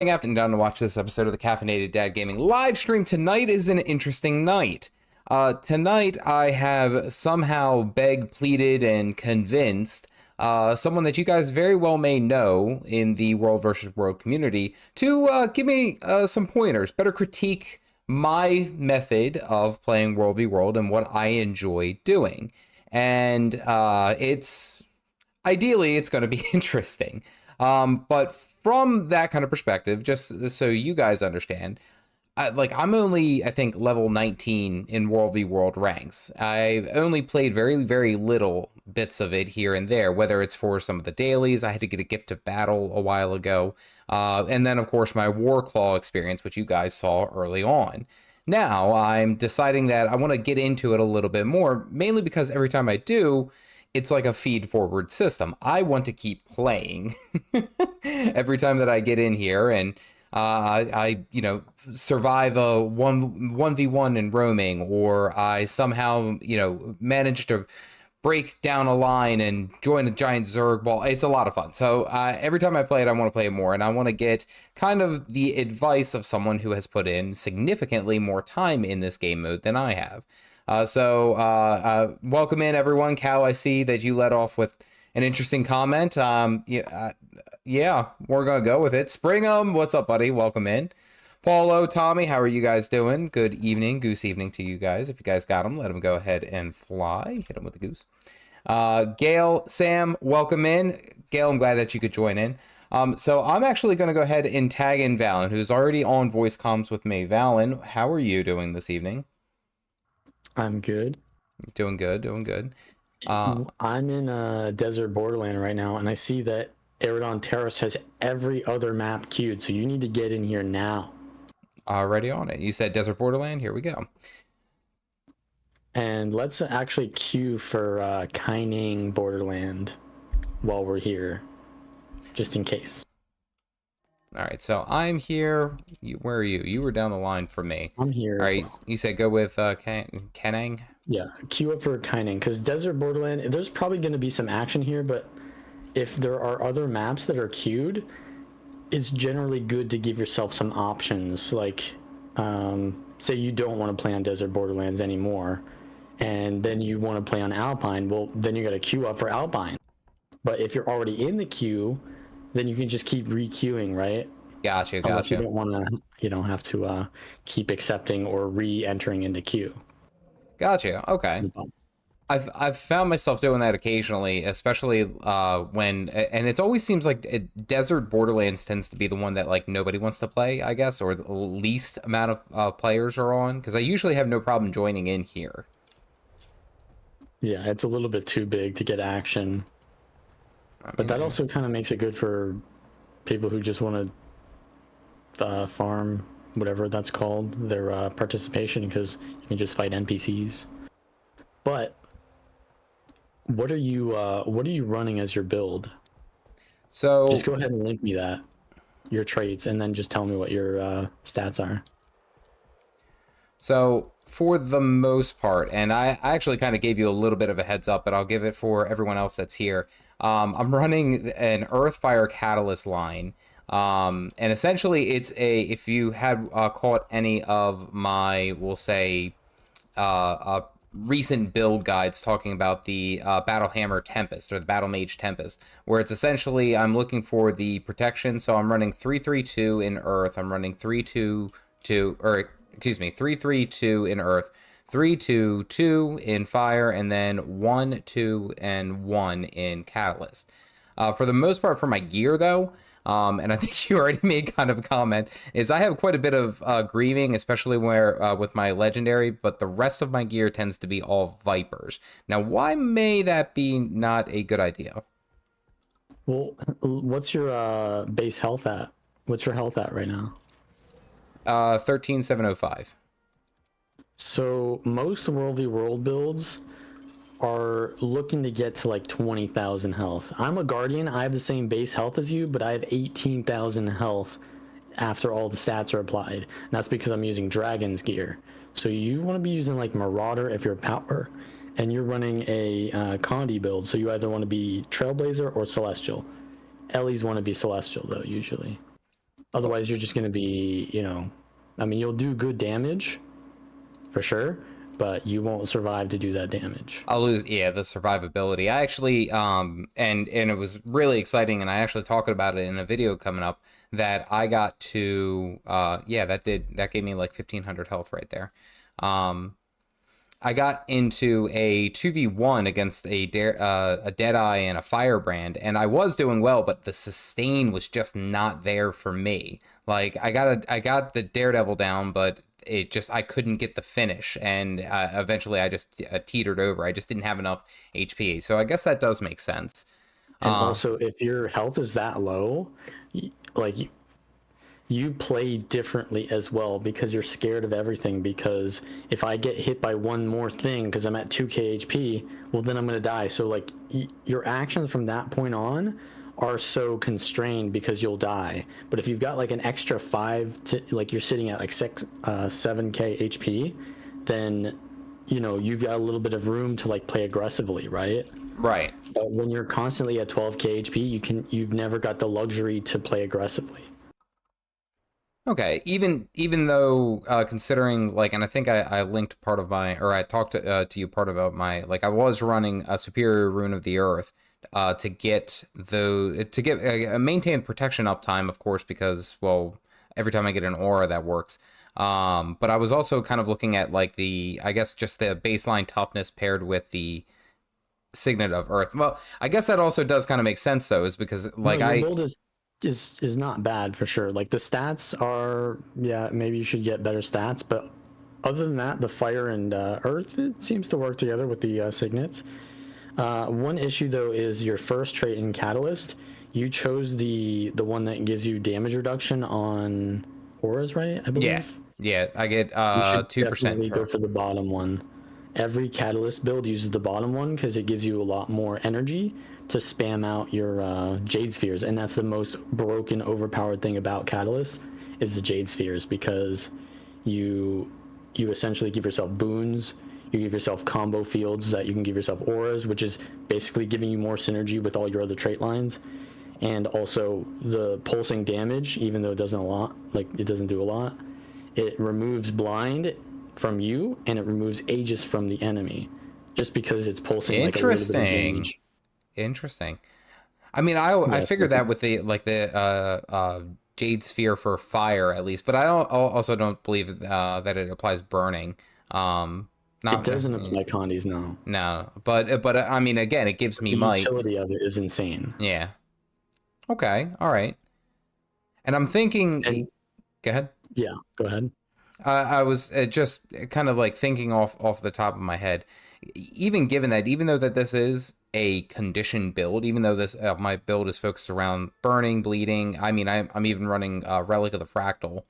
After down to watch this episode of the Caffeinated Dad Gaming live stream. Tonight is an interesting night. Tonight I have somehow begged, pleaded, and convinced someone that you guys very well may know in the World versus World community to give me some pointers, better critique my method of playing World v World and what I enjoy doing. And ideally it's going to be interesting. But from that kind of perspective, just so you guys understand, I'm only, I think, level 19 in World v World ranks. I've only played very, very little bits of it here and there, whether it's for some of the dailies. I had to get a gift of battle a while ago. And then, of course, my Warclaw experience, which you guys saw early on. Now, I'm deciding that I want to get into it a little bit more, mainly because every time I do, it's like a feed forward system. I want to keep playing every time that I get in here, and I survive a 1v1 in roaming, or I somehow, manage to break down a line and join a giant Zerg ball. It's a lot of fun. So every time I play it, I want to play it more, and I want to get kind of the advice of someone who has put in significantly more time in this game mode than I have. Welcome in, everyone. Cal, I see that you led off with an interesting comment. Yeah, we're going to go with it. Springham, what's up, buddy? Welcome in. Paulo, Tommy, how are you guys doing? Good evening, goose evening to you guys. If you guys got them, let them go ahead and fly. Hit them with the goose. Gail, Sam, welcome in. Gail, I'm glad that you could join in. So I'm actually going to go ahead and tag in Vallun, who's already on voice comms with me. Vallun, how are you doing this evening? I'm good. Doing good, doing good. I'm in Desert Borderland right now, and I see that Eridon Terrace has every other map queued, so you need to get in here now. Already on it. You said Desert Borderland? Here we go. And let's actually queue for Kaining Borderland while we're here, just in case. All right, so I'm here. Where are you? You were down the line from me. I'm here. All right, well. You said go with Kaining? Yeah, queue up for Kaining, because Desert Borderland, there's probably going to be some action here, but if there are other maps that are queued, it's generally good to give yourself some options. Like, say you don't want to play on Desert Borderlands anymore, and then you want to play on Alpine, well, then you got to queue up for Alpine. But if you're already in the queue, then you can just keep re-queuing, right? Gotcha. Unless you don't want to, you don't have to keep accepting or re-entering in the queue. Gotcha. Okay. I've found myself doing that occasionally, especially when, and it always seems like Desert Borderlands tends to be the one that like nobody wants to play, I guess, or the least amount of players are on, because I usually have no problem joining in here. Yeah, it's a little bit too big to get action. But that also kind of makes it good for people who just want to farm, whatever that's called, their participation, because you can just fight NPCs. But what are you running as your build? So just go ahead and link me that, your traits, and then just tell me what your stats are. So for the most part, and I actually kind of gave you a little bit of a heads up, but I'll give it for everyone else that's here. I'm running an Earthfire Catalyst line, and essentially it's if you had caught any of my, we'll say, recent build guides talking about the Battle Hammer Tempest or the Battle Mage Tempest, where it's essentially I'm looking for the protection. So I'm running 3-3-2 in Earth. I'm running 3-2-2, or excuse me, 3-3-2 in Earth, 3-2-2 in Fire, and then 1-2 and 1 in Catalyst. For the most part, for my gear though, and I think you already made kind of a comment, is I have quite a bit of grieving, especially where with my legendary, but the rest of my gear tends to be all Vipers. Now, why may that be not a good idea? Well, what's your base health at? What's your health at right now? 13,705. So most World v World builds are looking to get to like 20,000 health. I'm a Guardian. I have the same base health as you, but I have 18,000 health after all the stats are applied. And that's because I'm using Dragon's gear. So you want to be using like Marauder if you're Power, and you're running a Condi build. So you either want to be Trailblazer or Celestial. Ellies want to be Celestial though, usually. Otherwise, you're just going to be, you know, I mean, you'll do good damage for sure, but you won't survive to do that damage. I'll lose, yeah, the survivability. I actually, and it was really exciting, and I actually talked about it in a video coming up that I got to, yeah, that gave me like 1500 health right there. I got into a 2v1 against a Deadeye and a Firebrand, and I was doing well, but the sustain was just not there for me. Like I got the Daredevil down, but I couldn't get the finish, and eventually I just teetered over. I just didn't have enough HP, so I guess that does make sense. And also, if your health is that low, like you play differently as well because you're scared of everything. Because if I get hit by one more thing because I'm at 2k HP, well, then I'm going to die. So like your actions from that point on are so constrained because you'll die. But if you've got like an extra 5 to, like, you're sitting at like 7k HP, then, you know, you've got a little bit of room to like play aggressively, right? Right. But when you're constantly at 12k HP, you've never got the luxury to play aggressively. Okay, even though considering, like, and I think I linked part of my, or I talked to you part about my, like, I was running a Superior Rune of the Earth to get maintain protection uptime, of course, because, well, every time I get an aura that works. But I was also kind of looking at like I guess just the baseline toughness paired with the Signet of Earth. Well, I guess that also does kind of make sense though, is because like your build is not bad for sure. Like the stats are, yeah, maybe you should get better stats, but other than that, the fire and earth, it seems to work together with the signets. One issue though is your first trait in Catalyst. You chose the one that gives you damage reduction on auras, right? I believe. Yeah, I get 2%. Definitely go for the bottom one. Every Catalyst build uses the bottom one because it gives you a lot more energy to spam out your Jade Spheres, and that's the most broken, overpowered thing about Catalyst is the Jade Spheres, because you essentially give yourself boons, you give yourself combo fields that you can give yourself auras, which is basically giving you more synergy with all your other trait lines, and also the pulsing damage, even though it doesn't do a lot, it removes blind from you and it removes Aegis from the enemy, just because it's pulsing like a little bit of damage. Interesting. I mean, I figured that with the Jade Sphere for fire at least, but I also don't believe that it applies burning. It doesn't apply condies, no. No, but I mean, again, it gives me might. The utility of it is insane. Yeah. Okay. All right. And I'm thinking. Go ahead. Yeah. Go ahead. I was just kind of like thinking off the top of my head. Even though that this is a conditioned build, even though this my build is focused around burning, bleeding. I mean, I'm even running Relic of the Fractal,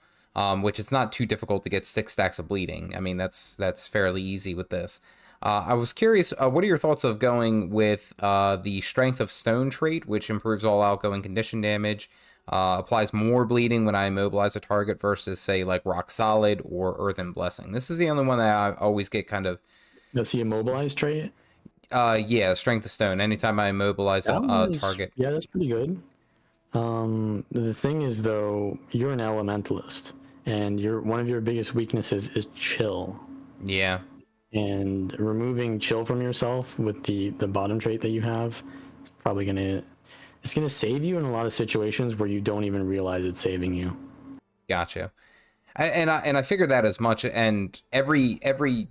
which it's not too difficult to get 6 stacks of bleeding. I mean, that's fairly easy with this. I was curious, what are your thoughts of going with the Strength of Stone trait, which improves all outgoing condition damage, applies more bleeding when I immobilize a target versus, say, like Rock Solid or Earthen Blessing? This is the only one that I always get kind of... That's the immobilize trait? Yeah, Strength of Stone. Anytime I immobilize a target. Yeah, that's pretty good. The thing is, though, you're an elementalist, and one of your biggest weaknesses is chill. Yeah. And removing chill from yourself with the bottom trait that you have is probably gonna save you in a lot of situations where you don't even realize it's saving you. Gotcha. And I figured that as much. And every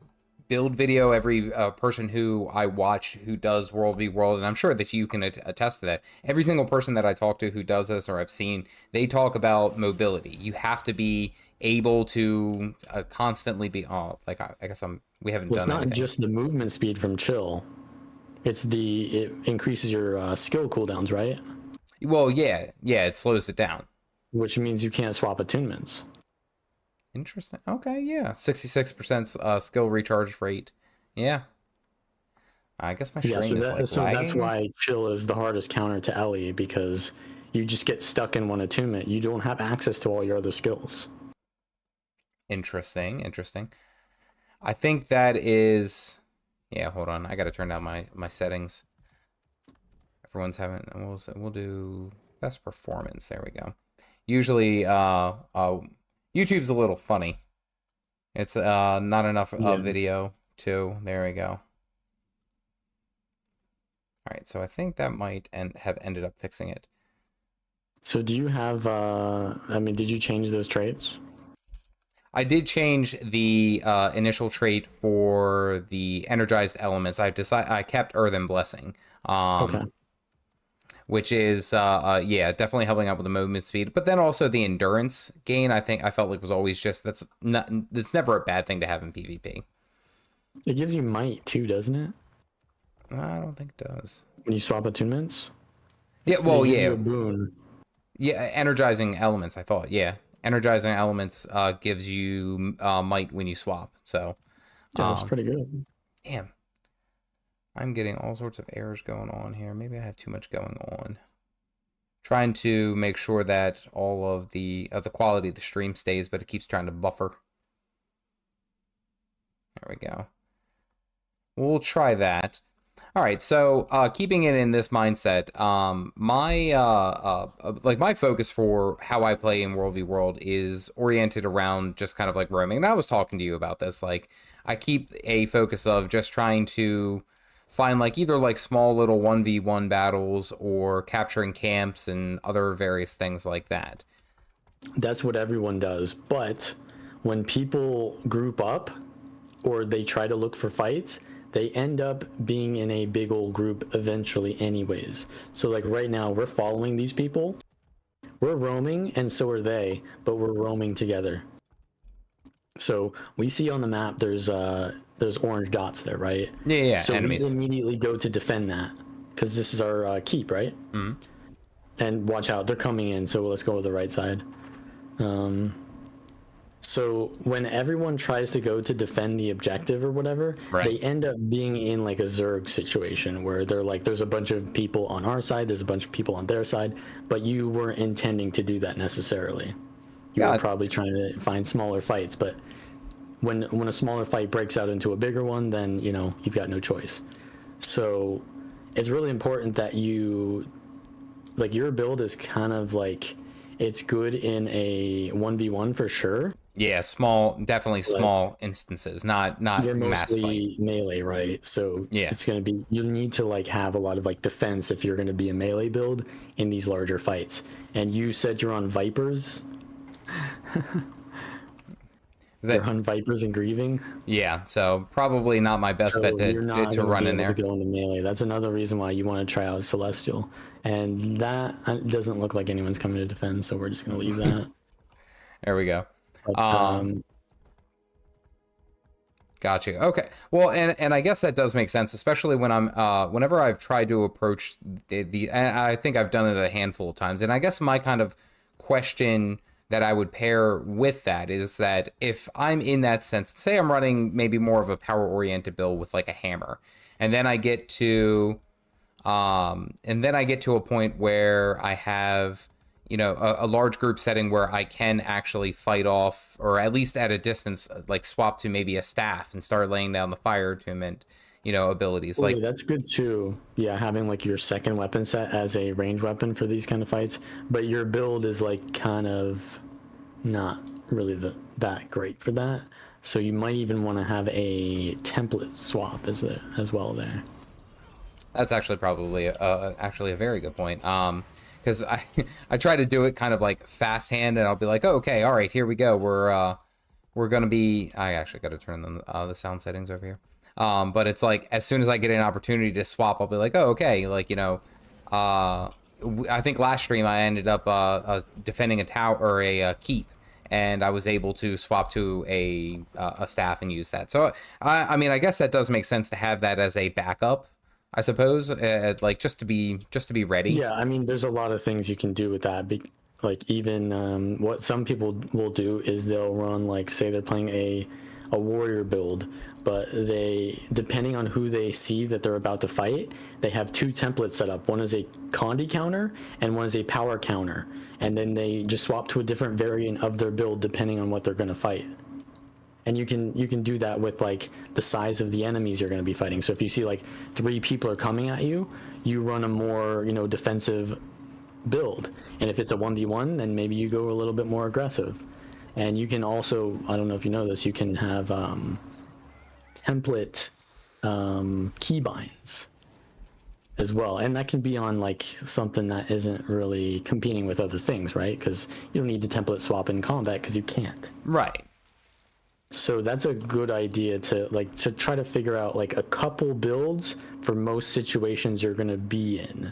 build video, every person who I watch who does World v World, and I'm sure that you can attest to that, every single person that I talk to who does this or I've seen, they talk about mobility. You have to be able to constantly be like I guess we haven't done it's not anything. Just the movement speed from chill, it increases your skill cooldowns, right? Well, yeah, it slows it down, which means you can't swap attunements. Interesting. Okay, yeah. 66% skill recharge rate. Yeah. I guess my screen is lagging. So that's why chill is the hardest counter to Ellie, because you just get stuck in one attunement. You don't have access to all your other skills. Interesting. I think that is... Yeah, hold on. I got to turn down my settings. Everyone's having... We'll do best performance. There we go. Usually, YouTube's a little funny. It's not enough video too. There we go. All right, so I think that might have ended up fixing it. So do you have, I mean, did you change those traits? I did change the initial trait for the energized elements. I kept Earthen Blessing. Okay. Which is yeah, definitely helping out with the movement speed, but then also the endurance gain. I felt like was always just that's never a bad thing to have in PvP. It gives you might too, doesn't it? I don't think it does. When you swap attunements? Yeah, well, it gives yeah. you a boon. Yeah, energizing elements, I thought. Yeah. Energizing elements gives you might when you swap. So yeah, that's pretty good. Damn. I'm getting all sorts of errors going on here. Maybe I have too much going on. Trying to make sure that all of the quality of the stream stays, but it keeps trying to buffer. There we go. We'll try that. All right, so keeping it in this mindset, my focus for how I play in World v World is oriented around just kind of like roaming. And I was talking to you about this. Like, I keep a focus of just trying to find like either like small little 1v1 battles or capturing camps and other various things like that. That's what everyone does. But when people group up or they try to look for fights, they end up being in a big old group eventually anyways. So like right now we're following these people. We're roaming and so are they, but we're roaming together. So we see on the map there's orange dots there, right? Yeah, so enemies. We immediately go to defend that because this is our keep, right? Mm-hmm. And watch out, they're coming in, so let's go with the right side. So when everyone tries to go to defend the objective or whatever, right, they end up being in like a Zerg situation where they're like, there's a bunch of people on our side, there's a bunch of people on their side, but you weren't intending to do that necessarily. You were probably trying to find smaller fights, but when a smaller fight breaks out into a bigger one, then you know you've got no choice. So it's really important that you like your build is kind of like it's good in a 1v1 for sure. Yeah, definitely small instances, not you're mass mostly fight. Melee, right? So yeah, it's gonna be you need to like have a lot of like defense if you're gonna be a melee build in these larger fights. And you said you're on Vipers. You're on Vipers and Grieving. Yeah, so probably not my best bet to run in there. To go into melee. That's another reason why you want to try out Celestial, and that doesn't look like anyone's coming to defend, so we're just gonna leave that. There we go. But, got you. Okay. Well, and I guess that does make sense, especially when I'm whenever I've tried to approach and I think I've done it a handful of times. And I guess my kind of question that I would pair with that is that if I'm in that sense, say I'm running maybe more of a power oriented build with like a hammer, and then I get to a point where I have, you know, a large group setting where I can actually fight off, or at least at a distance, like swap to maybe a staff and start laying down the fire attunement, you know, abilities. Like that's good too. Yeah, having like your second weapon set as a range weapon for these kind of fights, but your build is like kind of not really that great for that. So you might even want to have a template swap as well there. That's actually probably actually a very good point. Because I try to do it kind of like fast hand, and I'll be like, oh, okay, all right, here we go. We're gonna be. I actually got to turn the sound settings over here. But it's like as soon as I get an opportunity to swap, I'll be like, oh, okay, like, you know, I think last stream I ended up defending a tower or a keep, and I was able to swap to a staff and use that. So I mean, I guess that does make sense to have that as a backup, I suppose, like just to be ready. Yeah, I mean, there's a lot of things you can do with that. Like even what some people will do is they'll run, like, say they're playing a warrior build, but they, depending on who they see that they're about to fight, they have two templates set up. One is a condi counter and one is a power counter, and then they just swap to a different variant of their build depending on what they're going to fight. And you can do that with like the size of the enemies you're going to be fighting. So if you see like 3 people are coming at you, you run a more, you know, defensive build. And if it's a 1v1, then maybe you go a little bit more aggressive. And you can also, I don't know if you know this, you can have template keybinds as well, and that can be on like something that isn't really competing with other things, right? Because you don't need to template swap in combat because you can't. Right. So that's a good idea to try to figure out like a couple builds for most situations you're going to be in,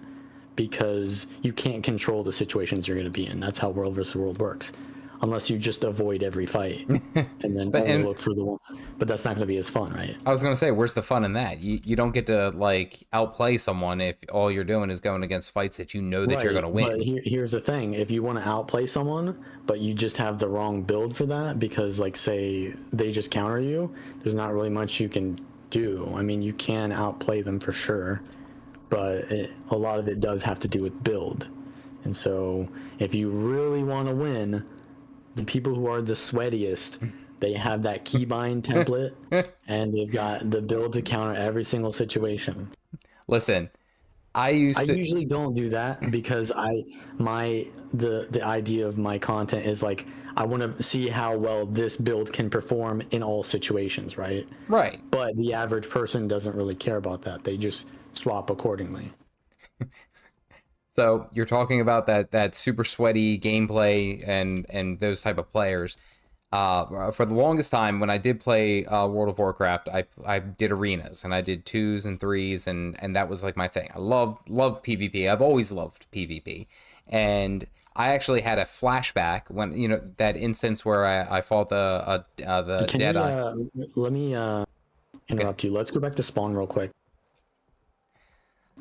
because you can't control the situations you're going to be in. That's how World versus World works. Unless you just avoid every fight and then only look for the one. But that's not going to be as fun, right? I was going to say, where's the fun in that? You don't get to like outplay someone if all you're doing is going against fights that you know that you're going to win. But here's the thing. If you want to outplay someone, but you just have the wrong build for that because, like, say they just counter you, there's not really much you can do. I mean, you can outplay them for sure, but a lot of it does have to do with build. And so if you really want to win, the people who are the sweatiest, they have that keybind template, and they've got the build to counter every single situation. Listen, I usually don't do that because the idea of my content is like, I want to see how well this build can perform in all situations, right? Right. But the average person doesn't really care about that. They just swap accordingly. So you're talking about that super sweaty gameplay and those type of players. For the longest time, when I did play World of Warcraft, I did arenas and I did 2s and 3s, and that was like my thing. I love PvP. I've always loved PvP, and I actually had a flashback when, you know, that instance where I fought the Deadeye. Let me interrupt you. Let's go back to spawn real quick.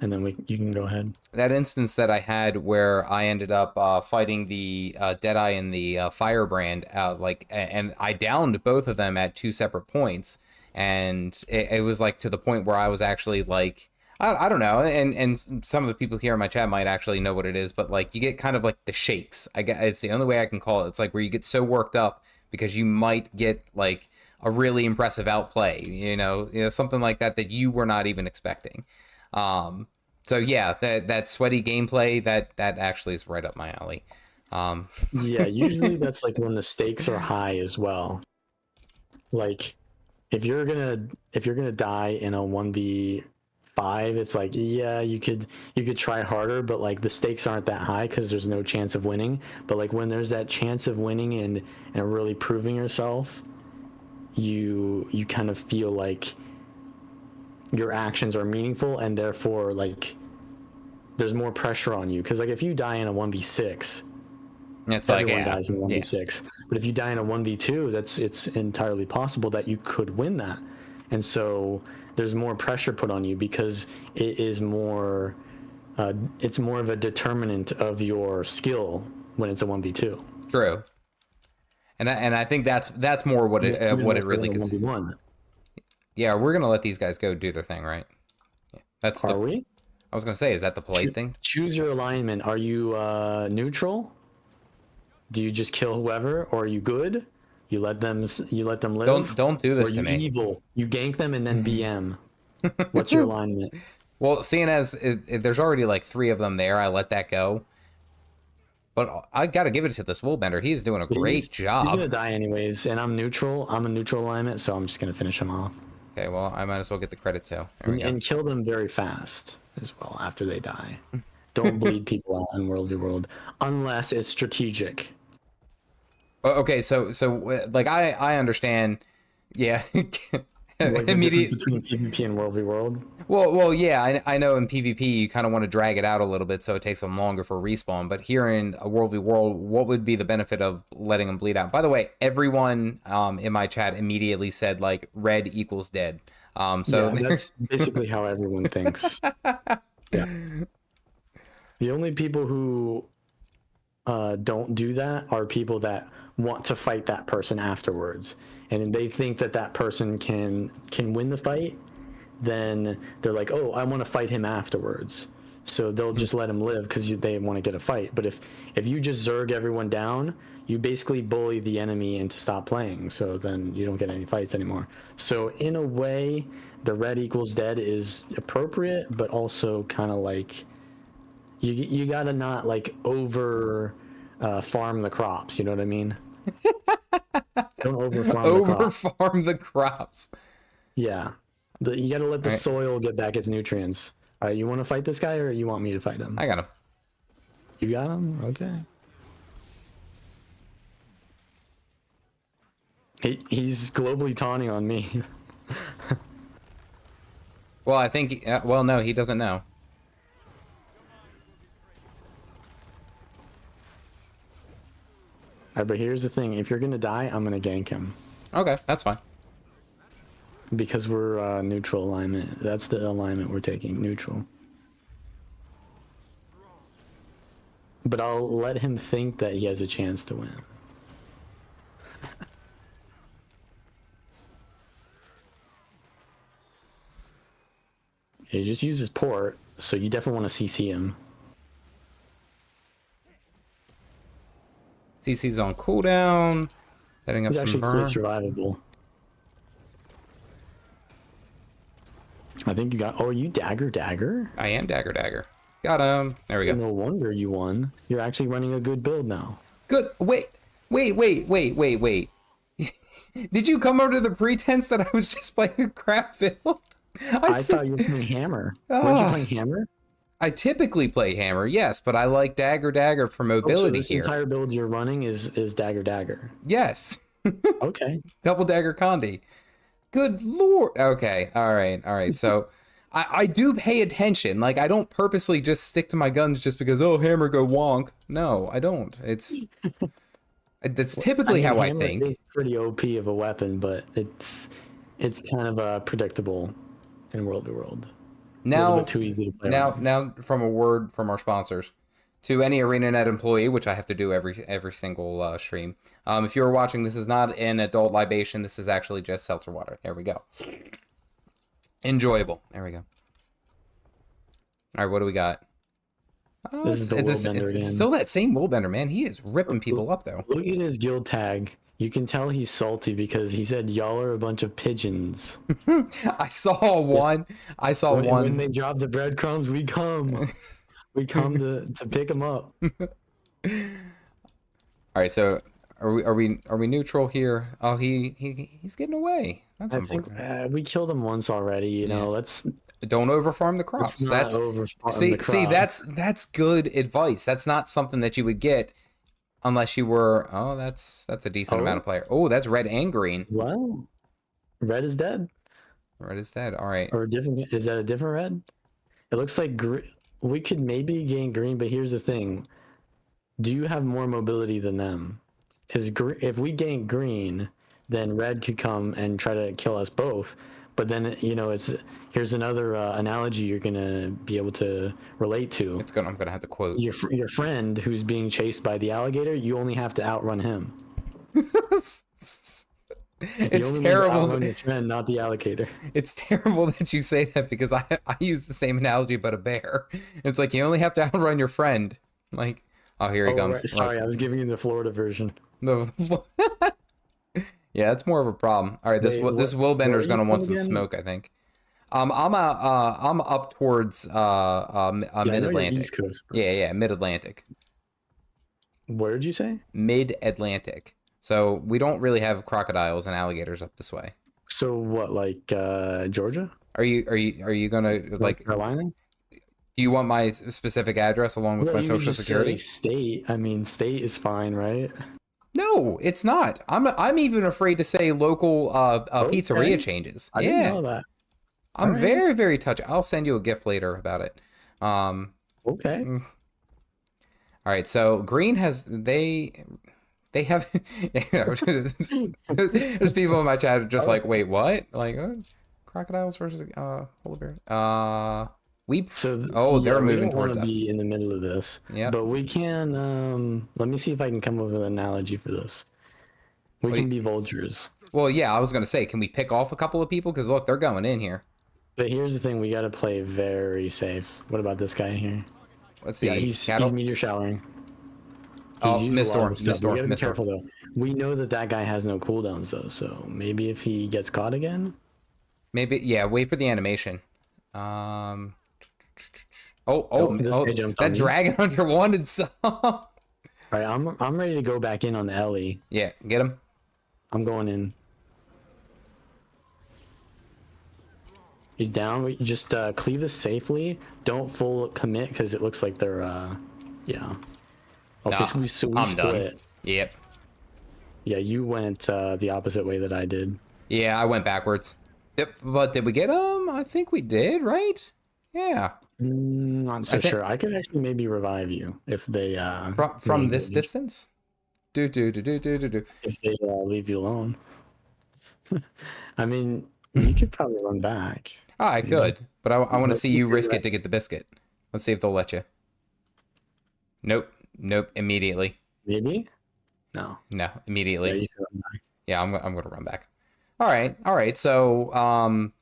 And then you can go ahead. That instance that I had where I ended up fighting the Deadeye and the Firebrand, and I downed both of them at 2 separate points, and it was like to the point where I was actually like, I don't know, and some of the people here in my chat might actually know what it is, but like you get kind of like the shakes. It's the only way I can call it. It's like where you get so worked up because you might get like a really impressive outplay, you know, something like that you were not even expecting. So yeah, that sweaty gameplay that actually is right up my alley. Yeah, usually that's like when the stakes are high as well. Like if you're gonna die in a 1v5, it's like, yeah, you could try harder, but like the stakes aren't that high because there's no chance of winning. But like when there's that chance of winning and really proving yourself, you kind of feel like your actions are meaningful, and therefore like there's more pressure on you, because like if you die in a 1v6, it's like everyone dies in 1v6, but if you die in a 1v2, it's entirely possible that you could win that. And so there's more pressure put on you because it is more it's more of a determinant of your skill when it's a 1v2. True. And I think that's more what it really is. 1v1. Yeah, we're gonna let these guys go do their thing, right? Yeah, Are we? I was gonna say, is that the polite thing? Choose your alignment. Are you neutral? Do you just kill whoever, or are you good? You let them live. Don't do this to me. Evil. You gank them and then BM. What's your alignment? Well, seeing as there's already like 3 of them there, I let that go. But I got to give it to this willbender. He's doing a great job. He's gonna die anyways, and I'm neutral. I'm a neutral alignment, so I'm just gonna finish him off. Okay, well, I might as well get the credit too. And kill them very fast as well after they die. Don't bleed people out in World v World unless it's strategic. Okay, so like I understand, yeah. Like immediately between PvP and World v World. Well, yeah, I know in PvP you kind of want to drag it out a little bit so it takes them longer for respawn. But here in a World v World, what would be the benefit of letting them bleed out? By the way, everyone in my chat immediately said like red equals dead. So yeah, that's basically how everyone thinks. Yeah. The only people who don't do that are people that want to fight that person afterwards, and they think that person can win the fight. Then they're like, oh, I want to fight him afterwards, so they'll just let him live because they want to get a fight. But if you just zerg everyone down, you basically bully the enemy into stop playing, so then you don't get any fights anymore. So in a way, the red equals dead is appropriate, but also kind of like You gotta not like over farm the crops. You know what I mean? Don't over farm the Over crops. farm the crops. Yeah, you gotta let the soil get back its nutrients. All right, you want to fight this guy or you want me to fight him? I got him. You got him? Okay. He's globally taunting on me. Well, I think. Well, no, he doesn't know. All right, but here's the thing: if you're gonna die, I'm gonna gank him. Okay, that's fine. Because we're neutral alignment. That's the alignment we're taking, neutral. But I'll let him think that he has a chance to win. He just uses port, so you definitely want to CC him. CC's on cooldown. Setting up He's some actually burn. pretty survivable. I think you got... Oh, are you dagger? I am dagger. Got him. There we go. No wonder you won. You're actually running a good build now. Good. Wait. Did you come under the pretense that I was just playing a crap build? I thought you were playing Hammer. Weren't you playing Hammer? I typically play Hammer, yes, but I like dagger for mobility this here. Entire build you're running is dagger. Yes. Okay. Double dagger Condi. Good lord. Okay. All right. So I do pay attention. Like, I don't purposely just stick to my guns just because, oh, Hammer go wonk. No, I don't. That's typically how I think. Hammer is pretty OP of a weapon, but it's kind of predictable in World v World. Now, too easy to play. Now, from a word from our sponsors, to any ArenaNet employee, which I have to do every single stream. If you're watching, this is not an adult libation. This is actually just seltzer water. There we go. Enjoyable. There we go. All right, what do we got? Oh, this is the willbender again. It's still that same willbender, man. He is ripping people up, though. Look at his guild tag. You can tell he's salty because he said, "Y'all are a bunch of pigeons." I saw one. When they drop the breadcrumbs, we come. We come to pick them up. All right, so are we neutral here? Oh, he's getting away. That's unfortunate. I think we killed him once already. You know, let's don't overfarm the crops. See, that's good advice. That's not something that you would get unless you were. Oh, that's a decent amount of player. Oh, that's red and green. Well, red is dead. Red is dead. All right. Or different? Is that a different red? It looks like we could maybe gain green, but here's the thing: do you have more mobility than them? Because if we gain green, then red could come and try to kill us both. But then, you know, here's another analogy you're gonna be able to relate to. I'm gonna have to quote your friend who's being chased by the alligator. You only have to outrun him. It's terrible. Outrun your friend, not the alligator. It's terrible that you say that because I use the same analogy but a bear. It's like you only have to outrun your friend. Like, oh, here he comes. Right. Sorry, I was giving you the Florida version. Yeah, that's more of a problem. All right, this willbender is going to want some smoke, I think. I'm up towards mid-Atlantic. Yeah, mid-Atlantic. Where did you say? Mid-Atlantic. So we don't really have crocodiles and alligators up this way. So what, like Georgia? Are you gonna like Carolina? Do you want my specific address along with my social security? State. I mean, state is fine, right? No, it's not. I'm even afraid to say local pizzeria changes. I didn't know that. I'm very, very touchy. I'll send you a gift later about it. Okay. All right. So green has they have. There's people in my chat just like, wait, what? Like crocodiles versus polar bears. They're moving towards us. Be in the middle of this. Yeah. But we can. Let me see if I can come up with an analogy for this. We can be vultures. Well, yeah, I was gonna say, can we pick off a couple of people? Because look, they're going in here. But here's the thing: we got to play very safe. What about this guy here? Let's see. Yeah, he's meteor showering. Mist-Storm. We gotta be careful though. We know that guy has no cooldowns though, so maybe if he gets caught again. Maybe, yeah. Wait for the animation. This guy jumped on that me. dragon hunter wanted some. All right, I'm ready to go back in on the Ellie. Yeah, get him. I'm going in. He's down. We just cleave this safely. Don't full commit because it looks like they're yeah. Okay, Nah, so we I'm split. done. Yep. Yeah, you went the opposite way that I did. Yeah, I went backwards. Yep, but did we get him? I think we did, right? Yeah. Not so sure. I could actually maybe revive you if they from this distance. Do. If they leave you alone. I mean, you could probably run back. Oh, I could, but I want to see you risk it to get the biscuit. Let's see if they'll let you. Nope. Immediately. Maybe. No, immediately. Yeah, you can run back. Yeah, I'm gonna run back. All right. So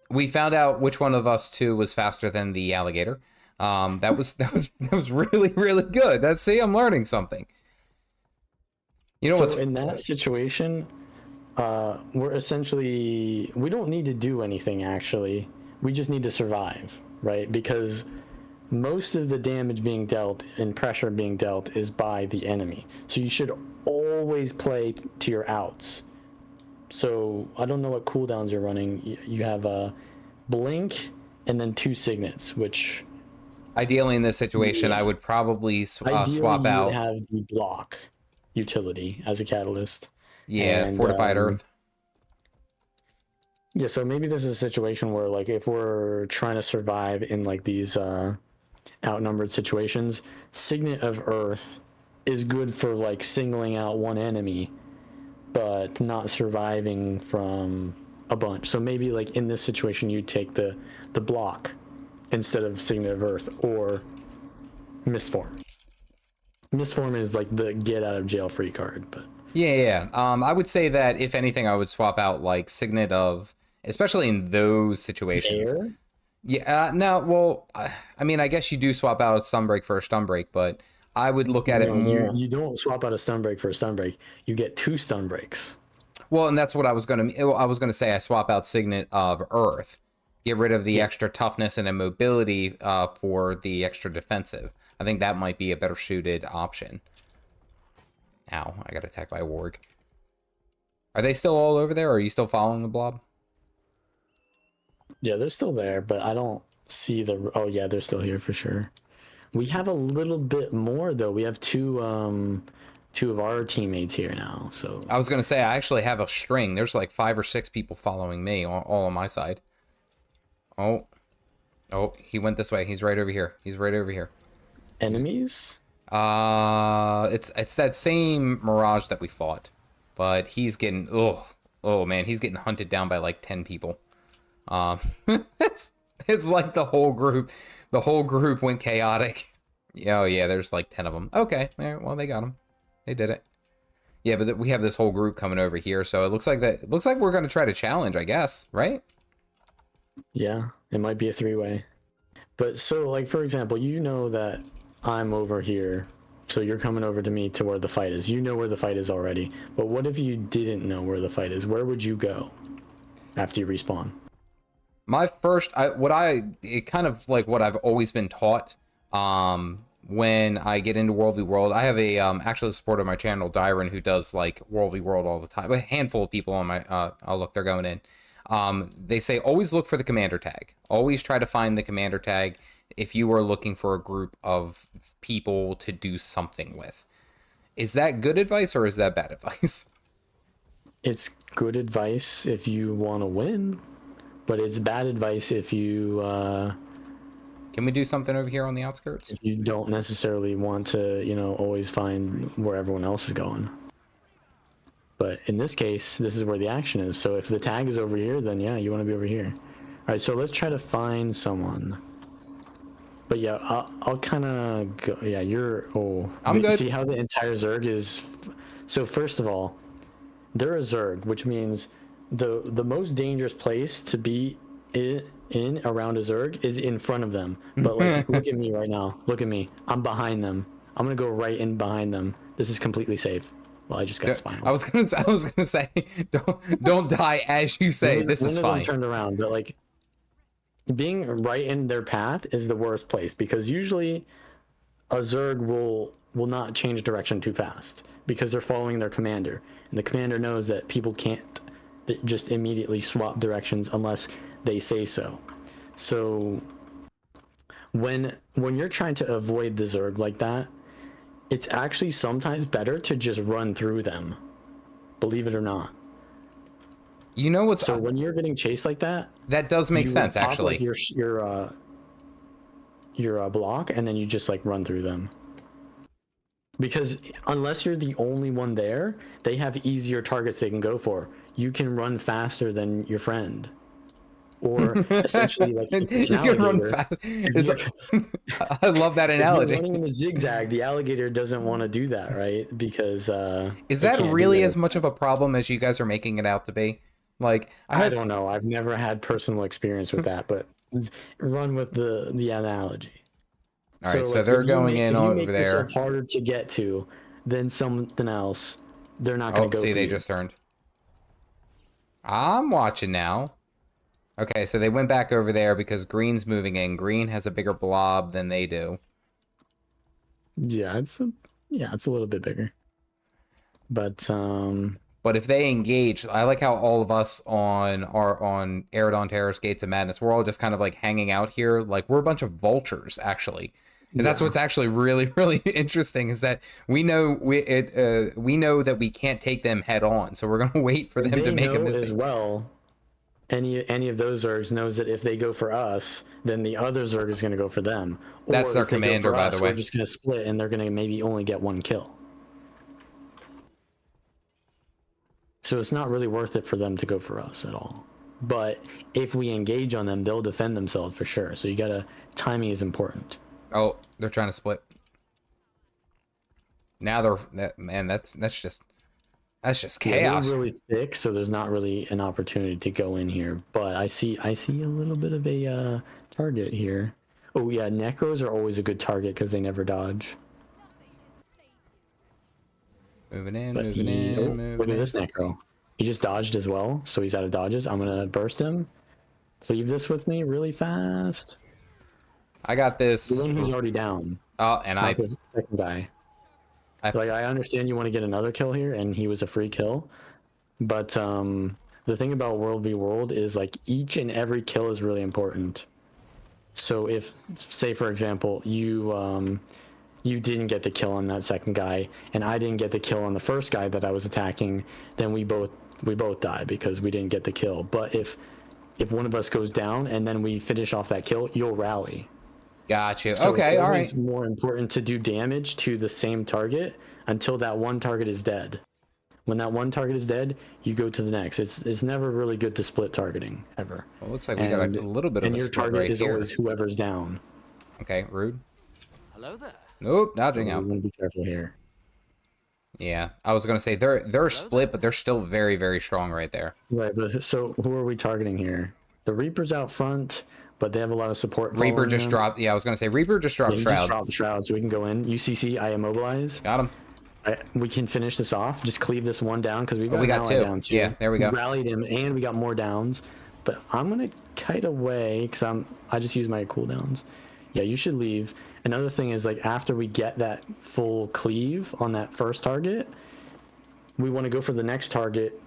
we found out which one of us two was faster than the alligator. That was really good. See, I'm learning something. You know what's in that situation? We don't need to do anything actually. We just need to survive, right? Because most of the damage being dealt and pressure being dealt is by the enemy. So you should always play to your outs. So I don't know what cooldowns you're running. You have a blink and then 2 signets, which ideally in this situation I would probably swap out. You have the block utility as a catalyst. Yeah, and, fortified earth. Yeah, so maybe this is a situation where, like, if we're trying to survive in like these outnumbered situations, Signet of Earth is good for like singling out one enemy, but not surviving from a bunch. So maybe like in this situation, you take the block instead of Signet of Earth or Mistform. Mistform is like the get out of jail free card, but. Yeah. I would say that if anything, I would swap out like Signet of, especially in those situations. Air? Yeah. No. Well, I mean, I guess you do swap out a Sunbreak for a Stunbreak, but I would look at it more. You don't swap out a Stunbreak for a Stunbreak. You get 2 Stunbreaks. Well, and that's what I was gonna say. I swap out Signet of Earth, get rid of the extra toughness and immobility for the extra defensive. I think that might be a better suited option. Ow, I got attacked by a warg. Are they still all over there, or are you still following the blob? Yeah, they're still there, but I don't see the... Oh, yeah, they're still here for sure. We have a little bit more, though. We have two of our teammates here now, so... I was going to say, I actually have a string. There's like 5 or 6 people following me, all on my side. Oh, he went this way. He's right over here. Enemies? It's that same Mirage that we fought, but he's getting oh man, he's getting hunted down by like 10 people. It's like the whole group went chaotic. Oh yeah, there's like 10 of them. Okay, well they got him, they did it. Yeah, but we have this whole group coming over here, so it looks like we're gonna try to challenge, I guess, right? Yeah, it might be a 3-way. But so, like, for example, you know that I'm over here, so you're coming over to me to where the fight is. You know where the fight is already. But what if you didn't know where the fight is? Where would you go after you respawn? My first, it kind of like what I've always been taught. When I get into World v World, I have a actually the support of my channel, Dyron, who does like World v World all the time. A handful of people on my oh look, they're going in. They say always look for the commander tag. Always try to find the commander tag if you are looking for a group of people to do something with. Is that good advice or is that bad advice? It's good advice if you want to win, but it's bad advice if you... Can we do something over here on the outskirts? If you don't necessarily want to, always find where everyone else is going. But in this case, this is where the action is. So if the tag is over here, then yeah, you want to be over here. All right, so let's try to find someone. But yeah, I'll kind of go. Yeah, I'm good. See how the entire Zerg is. So first of all, they're a Zerg, which means the most dangerous place to be in around a Zerg is in front of them. But like, look at me right now. Look at me. I'm behind them. I'm gonna go right in behind them. This is completely safe. Well, I just got spinal. I was gonna say, don't die as you say. This is fine. One of them turned around, but like, being right in their path is the worst place, because usually a Zerg will not change direction too fast because they're following their commander, and the commander knows that people can't just immediately swap directions unless they say so. So when you're trying to avoid the Zerg like that, it's actually sometimes better to just run through them, believe it or not. You know what's So when you're getting chased like that, that does make sense, pop, actually. like, your block, and then you just like run through them. Because unless you're the only one there, they have easier targets they can go for. You can run faster than your friend, or essentially like you can run fast. I love that analogy. If you're running in the zigzag, the alligator doesn't want to do that, right? Because is that really as much of a problem as you guys are making it out to be? Like, I don't know. I've never had personal experience with that, but run with the analogy. All right, so they're going in over there. If you make yourself harder to get to than something else, they're not going to go. See, they just turned. I'm watching now. Okay, so they went back over there because green's moving in. Green has a bigger blob than they do. Yeah, it's a little bit bigger. But if they engage, I like how all of us on Eridon Terrace Gates of Madness, we're all just kind of like hanging out here. Like, we're a bunch of vultures, actually. And that's what's actually really, really interesting, is that we know that we can't take them head on, so we're gonna wait for them to make a mistake. As well, any of those Zergs knows that if they go for us, then the other Zerg is gonna go for them. That's their commander, by the way. We're just gonna split, and they're gonna maybe only get one kill. So it's not really worth it for them to go for us at all. But if we engage on them, they'll defend themselves for sure. So timing is important. Oh, they're trying to split. Now that's just chaos. Yeah, they're really thick, so there's not really an opportunity to go in here. But I see a little bit of a target here. Oh yeah, Necros are always a good target because they never dodge. Moving in, moving in. Look at this Necro. He just dodged as well, so he's out of dodges. I'm gonna burst him. Leave this with me really fast. I got this. The one who's already down. Oh, and the second guy. I understand you want to get another kill here, and he was a free kill. But the thing about World v World is like each and every kill is really important. So if, say for example, you didn't get the kill on that second guy, and I didn't get the kill on the first guy that I was attacking, then we both die because we didn't get the kill. But if one of us goes down and then we finish off that kill, you'll rally. Got you. So okay, all right. It's more important to do damage to the same target until that one target is dead. When that one target is dead, you go to the next. It's never really good to split targeting ever. Well, it looks like we got a little bit of a split right here. And your target is always whoever's down. Okay, rude. Hello there. Nope, dodging out. You want to be careful here. Yeah, I was gonna say they're split, but they're still very, very strong right there. Right, but so who are we targeting here? The Reaper's out front, but they have a lot of support. Reaper just dropped. Yeah, I was gonna say Reaper just dropped Shroud. Just dropped Shroud, so we can go in. UCC, I immobilize. Got him. We can finish this off. Just cleave this one down because we got two. Down too. Yeah, there we go. We rallied him, and we got more downs. But I'm gonna kite away because I just use my cooldowns. Yeah, you should leave. Another thing is, like, after we get that full cleave on that first target, we want to go for the next target,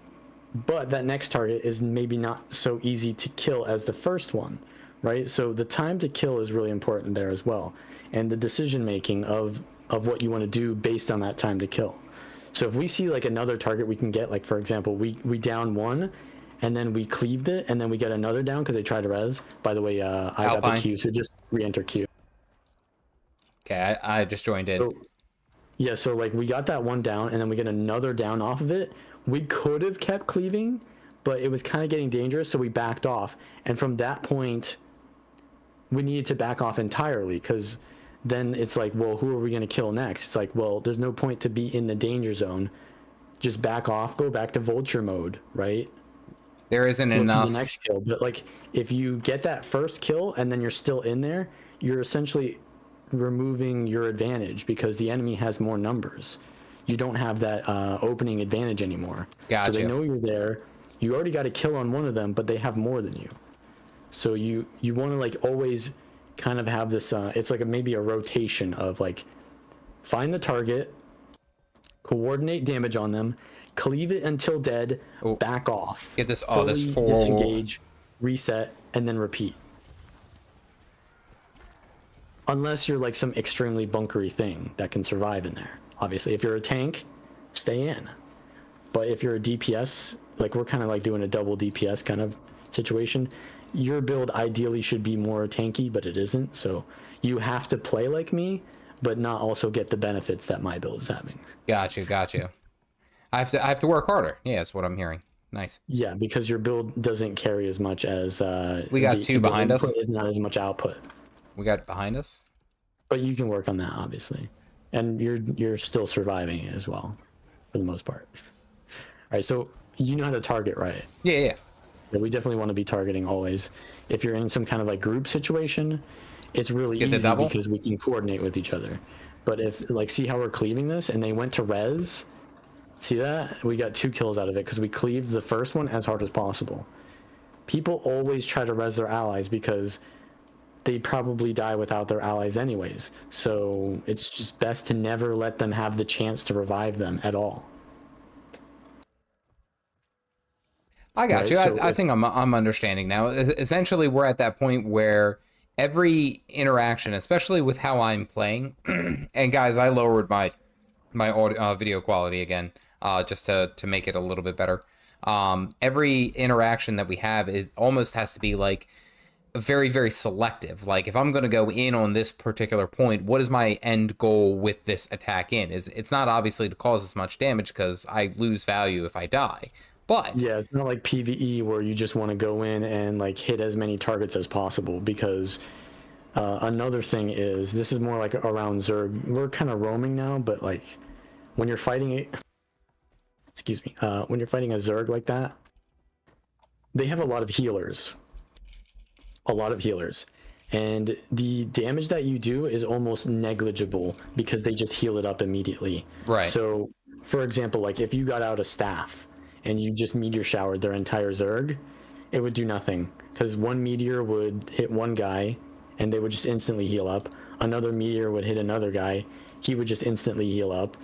but that next target is maybe not so easy to kill as the first one, right? So the time to kill is really important there as well, and the decision making of what you want to do based on that time to kill. So if we see like another target we can get, like for example, we down one, and then we cleaved it, and then we get another down because they tried to res. By the way, I got the Q, so just re-enter Q. Okay, I just joined in. So like we got that one down, and then we get another down off of it. We could have kept cleaving, but it was kind of getting dangerous, so we backed off. And from that point, we needed to back off entirely, because then it's like, well, who are we going to kill next? It's like, well, there's no point to be in the danger zone. Just back off, go back to vulture mode, right? There isn't enough. The next kill, but like if you get that first kill and then you're still in there, you're essentially removing your advantage because the enemy has more numbers. You don't have that opening advantage anymore. Gotcha. So they know you're there. You already got a kill on one of them, but they have more than you. So you want to like always kind of have this. It's like maybe a rotation of like find the target, coordinate damage on them, cleave it until dead, Oh, back off, get this. Oh, this fully full disengage, reset, and then repeat. Unless you're like some extremely bunkery thing that can survive in there. Obviously, if you're a tank, stay in. But if you're a DPS, like we're kind of like doing a double DPS kind of situation, your build ideally should be more tanky, but it isn't. So you have to play like me, but not also get the benefits that my build is having. Got you. I have to work harder. Yeah, that's what I'm hearing. Nice. Yeah, because your build doesn't carry as much as We got two behind us. Is not as much output. We got behind us. But you can work on that, obviously, and you're still surviving it as well, for the most part. All right, so you know how to target, right? Yeah. Yeah, we definitely want to be targeting always. If you're in some kind of like group situation, it's really easy because we can coordinate with each other. But if like, see how we're cleaving this, and they went to res. See that? We got 2 kills out of it because we cleaved the first one as hard as possible. People always try to res their allies because they probably die without their allies anyways. So it's just best to never let them have the chance to revive them at all. I got you. So I think I'm understanding now. Essentially, we're at that point where every interaction, especially with how I'm playing, and guys, I lowered my audio, video quality again, just to make it a little bit better. Every interaction that we have, it almost has to be like very, very selective. Like if I'm going to go in on this particular point, what is my end goal with this attack in? It's not obviously to cause as much damage because I lose value if I die. But yeah, it's not like PvE where you just want to go in and like hit as many targets as possible, because another thing is, this is more like around Zerg. We're kind of roaming now, but like when you're fighting when you're fighting a Zerg like that, they have a lot of healers. And the damage that you do is almost negligible because they just heal it up immediately. Right. So for example, like if you got out a staff and you just meteor showered their entire Zerg, it would do nothing because one meteor would hit one guy and they would just instantly heal up. Another meteor would hit another guy, he would just instantly heal up,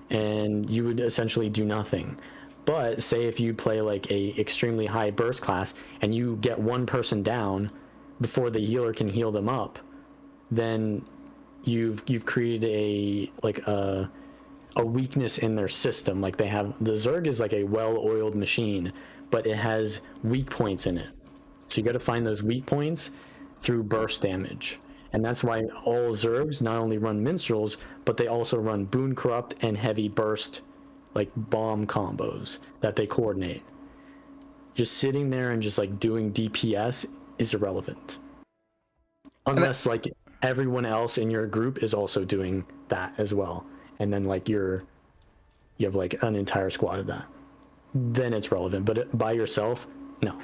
and you would essentially do nothing. But say if you play like a extremely high burst class and you get one person down before the healer can heal them up, then you've created a weakness in their system. Like the Zerg is like a well-oiled machine, but it has weak points in it. So you got to find those weak points through burst damage. And that's why all Zergs not only run minstrels, but they also run boon corrupt and heavy burst, like bomb combos that they coordinate. Just sitting there and just like doing DPS is irrelevant. Unless like everyone else in your group is also doing that as well. And then like you have like an entire squad of that. Then it's relevant, but by yourself, no.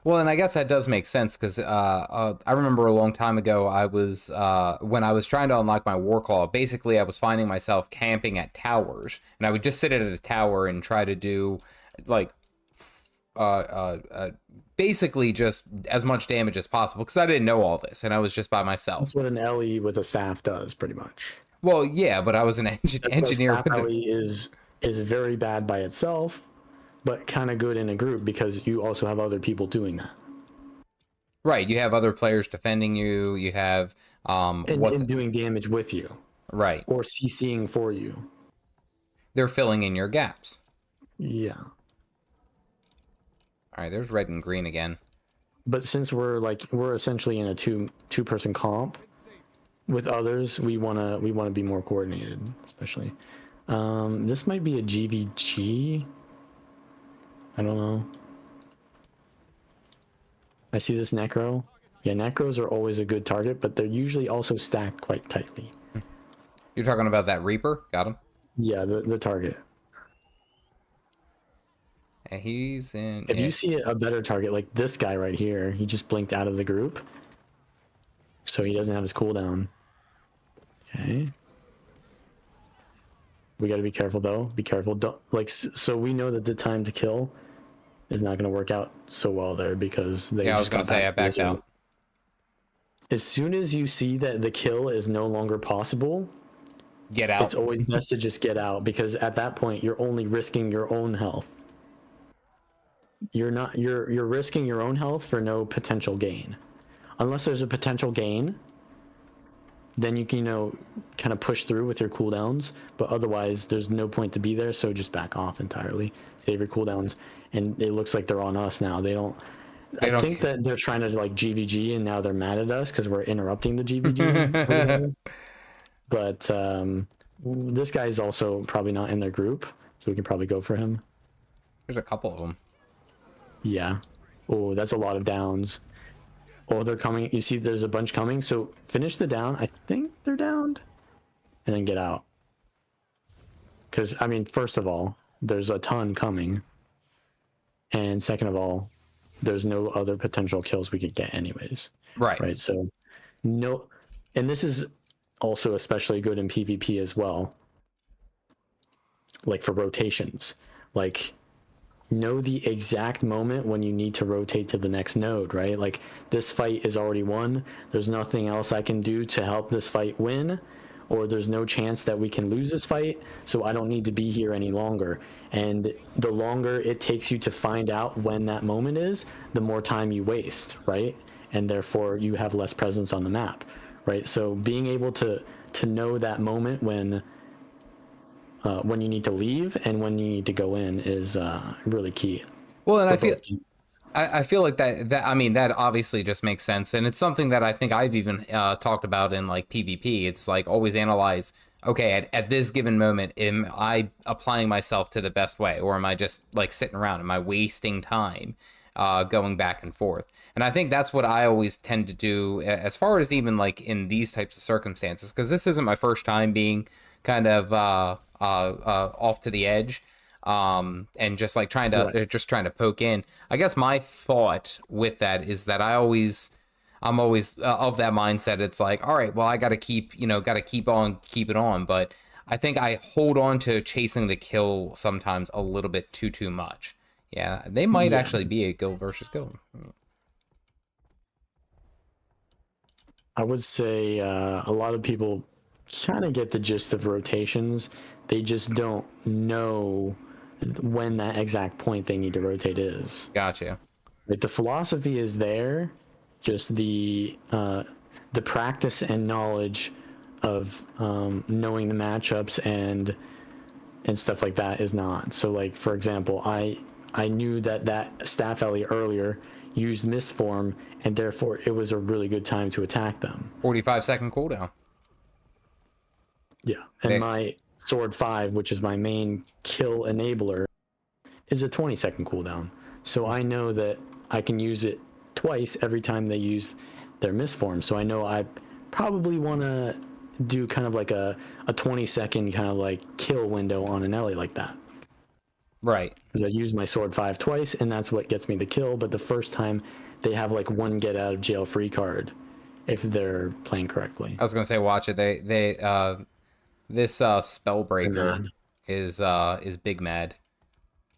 Well, and I guess that does make sense because I remember a long time ago, I was when I was trying to unlock my war claw, basically I was finding myself camping at towers, and I would just sit at a tower and try to do like basically just as much damage as possible because I didn't know all this and I was just by myself. That's what an LE with a staff does, pretty much. Well, yeah, but I was an engineer. Staff LE is very bad by itself, but kind of good in a group because you also have other people doing that. Right, you have other players defending you. You have and doing damage with you. Right. Or CCing for you. They're filling in your gaps. Yeah. All right, there's red and green again. But since we're essentially in a two-person comp with others, we wanna be more coordinated, especially. This might be a GVG. I don't know. I see this necro. Yeah, necros are always a good target, but they're usually also stacked quite tightly. You're talking about that Reaper? Got him? Yeah, the target. And he's in... If you see a better target, like this guy right here, he just blinked out of the group. So he doesn't have his cooldown. Okay. We gotta be careful though. Be careful. Don't, like, so we know that the time to kill is not going to work out so well there because they Yeah, I was just gonna got say I back to backed zero. out. As soon as you see that the kill is no longer possible, Get out. it's always best to just get out, because at that point you're only risking your own health. You're risking your own health for no potential gain. Unless there's a potential gain, then you can, kind of push through with your cooldowns, but otherwise there's no point to be there, so just back off entirely. Save your cooldowns. And it looks like they're on us now. I think that they're trying to like GVG, and now they're mad at us because we're interrupting the GVG. But this guy's also probably not in their group, so we can probably go for him. There's a couple of them. Yeah. Oh, that's a lot of downs. Oh, they're coming. You see there's a bunch coming, so finish the down. I think they're downed. And then get out. Because, I mean, first of all, there's a ton coming. And second of all, there's no other potential kills we could get anyways. Right. So, no. And this is also especially good in PvP as well. Like for rotations. Like, know the exact moment when you need to rotate to the next node, right? Like, this fight is already won. There's nothing else I can do to help this fight win, or there's no chance that we can lose this fight, so I don't need to be here any longer. And the longer it takes you to find out when that moment is, the more time you waste, right? And therefore you have less presence on the map, right? So being able to know that moment when you need to leave and when you need to go in is really key. Well, and I feel like that I mean, that obviously just makes sense, and it's something that I think I've even talked about in like PvP. It's like always analyze, okay, at this given moment, am I applying myself to the best way, or am I just like sitting around? Am I wasting time going back and forth? And I think that's what I always tend to do as far as even like in these types of circumstances, because this isn't my first time being kind of off to the edge, and just like trying to poke in. I guess my thought with that is that I'm always of that mindset. It's like, all right, well, I got to keep it on. But I think I hold on to chasing the kill sometimes a little bit too much. Yeah, they might actually be a guild versus guild. I would say a lot of people kind of get the gist of rotations. They just don't know when that exact point they need to rotate is. Gotcha. Like, the philosophy is there, just the practice and knowledge of knowing the matchups and stuff like that is not. So, like, for example, I knew that staff alley earlier used mist form, and therefore it was a really good time to attack them. 45-second cooldown. Yeah, and my sword 5, which is my main kill enabler, is a 20-second cooldown. So I know that I can use it twice every time they use their mist form. So I know I probably want to do kind of like a 20-second kind of like kill window on an Ellie like that. Right. Because I use my sword 5 twice, and that's what gets me the kill. But the first time, they have like one get out of jail free card if they're playing correctly. I was gonna say, watch it. This Spellbreaker is big mad.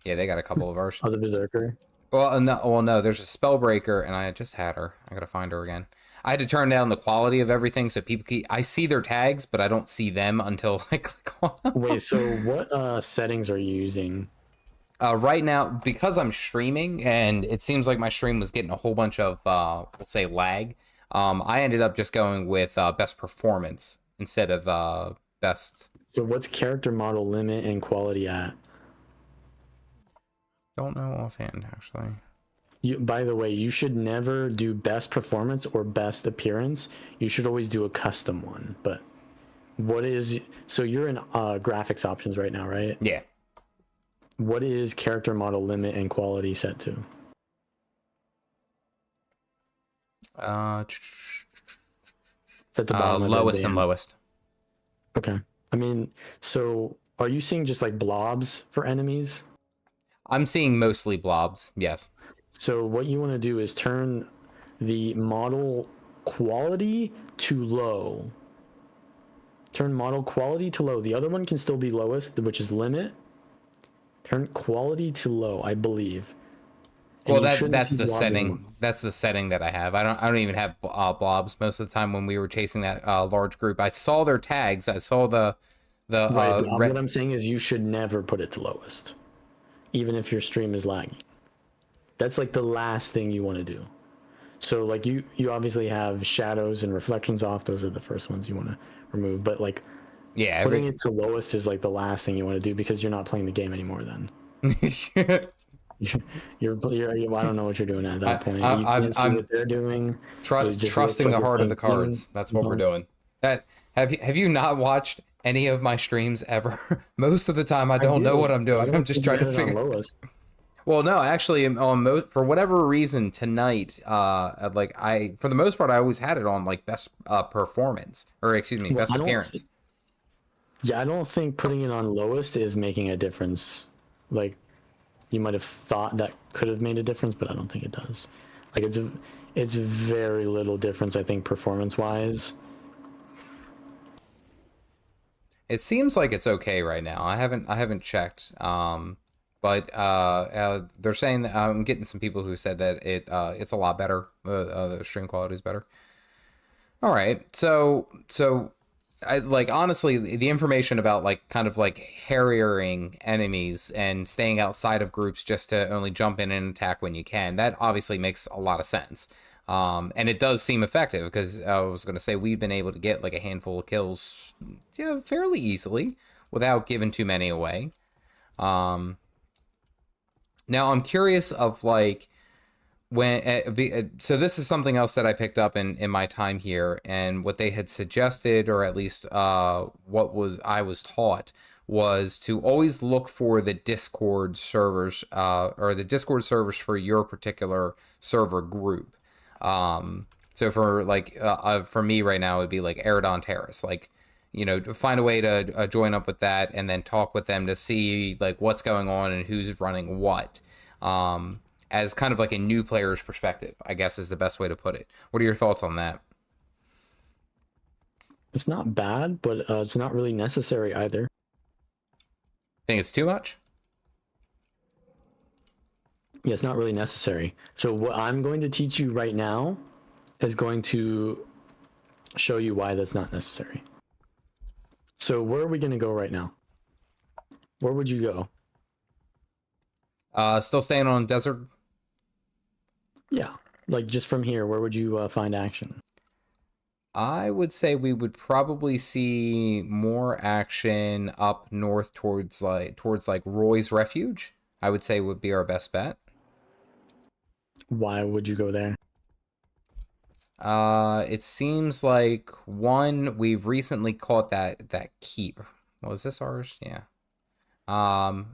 Yeah, they got a couple of versions. Oh, the Berserker? Well, no, there's a Spellbreaker, and I just had her. I gotta find her again. I had to turn down the quality of everything so people I see their tags, but I don't see them until I click on them. Wait, so what settings are you using? Right now, because I'm streaming, and it seems like my stream was getting a whole bunch of, let's say, lag, I ended up just going with best performance instead of best. So what's character model limit and quality at? Don't know offhand, actually. By the way, you should never do best performance or best appearance. You should always do a custom one. But so you're in graphics options right now, right? Yeah. What is character model limit and quality set to? It's at the bottom. Lowest and lowest. Okay. I mean, so are you seeing just like blobs for enemies? I'm seeing mostly blobs, yes. So what you want to do is turn the model quality to low. Turn model quality to low. The other one can still be lowest, which is limit. Turn quality to low, I believe. And Well, you shouldn't that's see the blobs anymore. setting. That's the setting that I have. I don't even have blobs most of the time when we were chasing that large group. I saw their tags. I saw the Right, but what I'm saying is you should never put it to lowest, even if your stream is lagging. That's like the last thing you want to do. So like you obviously have shadows and reflections off. Those are the first ones you want to remove. But like yeah, putting it to lowest is like the last thing you want to do because you're not playing the game anymore then. You're I don't know what you're doing at that point. You can't see what they're doing. Trusting the heart of the cards. That's what we're doing. That have you not watched any of my streams ever? Most of the time I don't know what I'm doing. I'm just trying to figure. Lowest. Well, no, actually, on for whatever reason tonight, like for the most part, I always had it on like best performance, or excuse me, best appearance. Yeah, I don't think putting it on lowest is making a difference. Like, you might have thought that could have made a difference, but I don't think it does. Like, it's very little difference, I think, performance-wise. It seems like it's okay right now. I haven't checked. But they're saying that I'm getting some people who said that it's a lot better. The stream quality is better. All right, so I like honestly the information about like kind of like harriering enemies and staying outside of groups just to only jump in and attack when you can. That obviously makes a lot of sense. And it does seem effective because I was going to say we've been able to get like a handful of kills, yeah, fairly easily without giving too many away. Now I'm curious of like so this is something else that I picked up in my time here, and what they had suggested, or at least I was taught, was to always look for the Discord servers or the Discord servers for your particular server group. So for like for me right now, it would be like Eridon Terrace, like, you know, to find a way to join up with that and then talk with them to see like what's going on and who's running what, as kind of like a new player's perspective, I guess is the best way to put it. What are your thoughts on that? It's not bad, but it's not really necessary either. Think it's too much? Yeah, it's not really necessary. So what I'm going to teach you right now is going to show you why that's not necessary. So where are we going to go right now? Where would you go? Still staying on desert? Yeah, like just from here, where would you find action? I would say we would probably see more action up north towards like Roy's Refuge. I would say would be our best bet. Why would you go there? It seems like one, we've recently caught that keep. Was this ours? Yeah.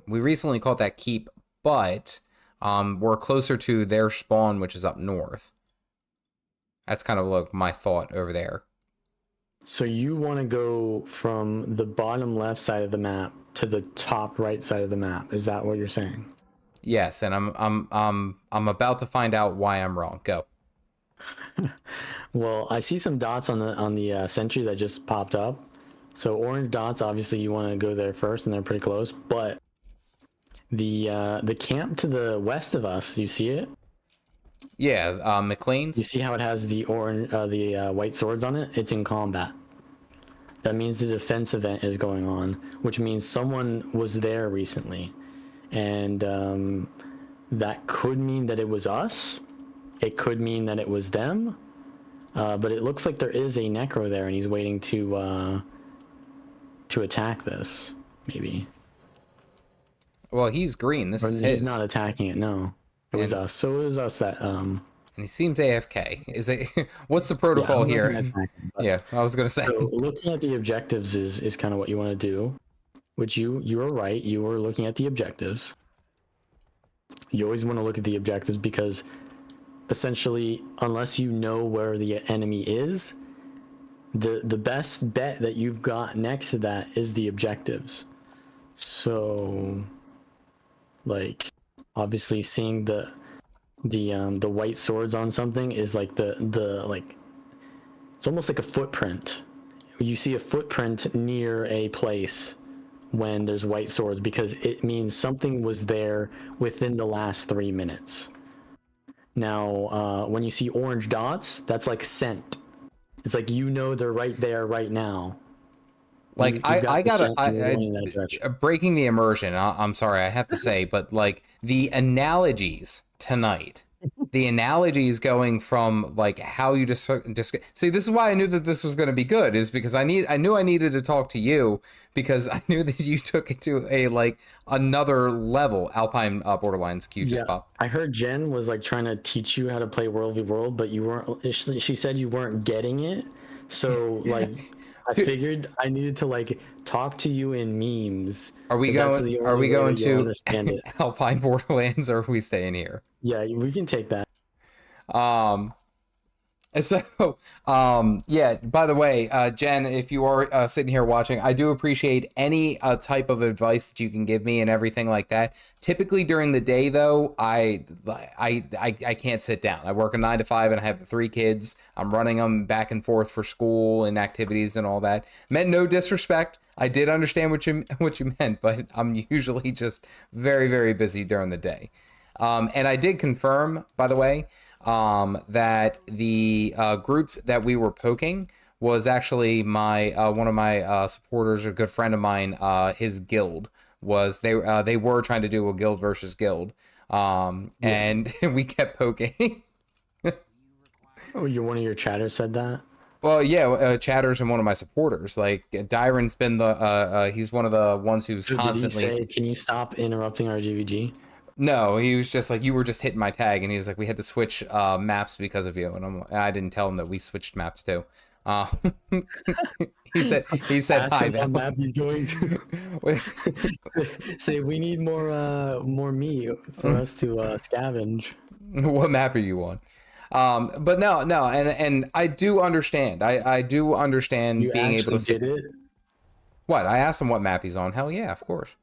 We recently caught that keep, but we're closer to their spawn, which is up north. That's kind of like my thought over there. So you want to go from the bottom left side of the map to the top right side of the map. Is that what you're saying? Yes, and I'm about to find out why I'm wrong. Go. Well, I see some dots on the sentry that just popped up. So orange dots, obviously you want to go there first, and they're pretty close. But the camp to the west of us, you see it? Yeah, McLean's. You see how it has the orange, white swords on it? It's in combat. That means the defense event is going on, which means someone was there recently, and that could mean that it was us. It could mean that it was them, but it looks like there is a necro there, and he's waiting to attack this, maybe. Well, he's green. This is his. He's not attacking it. No, it was us. So it was us that. And he seems AFK. Is it? What's the protocol here? Yeah, I was gonna say. So looking at the objectives is kind of what you want to do, which you are right. You were looking at the objectives. You always want to look at the objectives because, essentially, unless you know where the enemy is, the best bet that you've got next to that is the objectives. So, like, obviously, seeing the white swords on something is like the like, it's almost like a footprint. You see a footprint near a place when there's white swords because it means something was there within the last 3 minutes. Now, when you see orange dots, that's like scent. It's like, you know, they're right there right now. Like I the gotta scent and you're going in that direction. breaking the immersion. I'm sorry, I have to say, but like the analogies tonight, the analogies going from like how you just see. This is why I knew that this was going to be good, is because I knew I needed to talk to you, because I knew that you took it to a like another level. Alpine Borderlands Q just popped. I heard Jen was like trying to teach you how to play World v World, but you weren't. She said you weren't getting it. So like, I figured I needed to like talk to you in memes. Are we going? Are we going to understand it? Alpine Borderlands, or are we staying here? Yeah, we can take that. So, yeah, by the way, Jen, if you are sitting here watching, I do appreciate any type of advice that you can give me and everything like that. Typically during the day, though, I can't sit down. I work a 9 to 5 and I have 3 kids. I'm running them back and forth for school and activities and all that. Meant no disrespect. I did understand what you meant, but I'm usually just very, very busy during the day. And I did confirm, by the way, that the group that we were poking was actually my one of my supporters, a good friend of mine. His guild was they were trying to do a guild versus guild, and we kept poking. Oh, one of your chatters said that? Well, yeah, Chatters and one of my supporters. Like Dyron's been the he's one of the ones who's constantly. Did he say, "Can you stop interrupting our GVG"? No, he was just like, you were just hitting my tag, and he was like, we had to switch maps because of you, and I didn't tell him that we switched maps too. He said hi. What map he's going to. Say we need more meat for us to scavenge. What map are you on? But no, and I do understand. I do understand you being able to did it. What? I asked him what map he's on. Hell yeah, of course.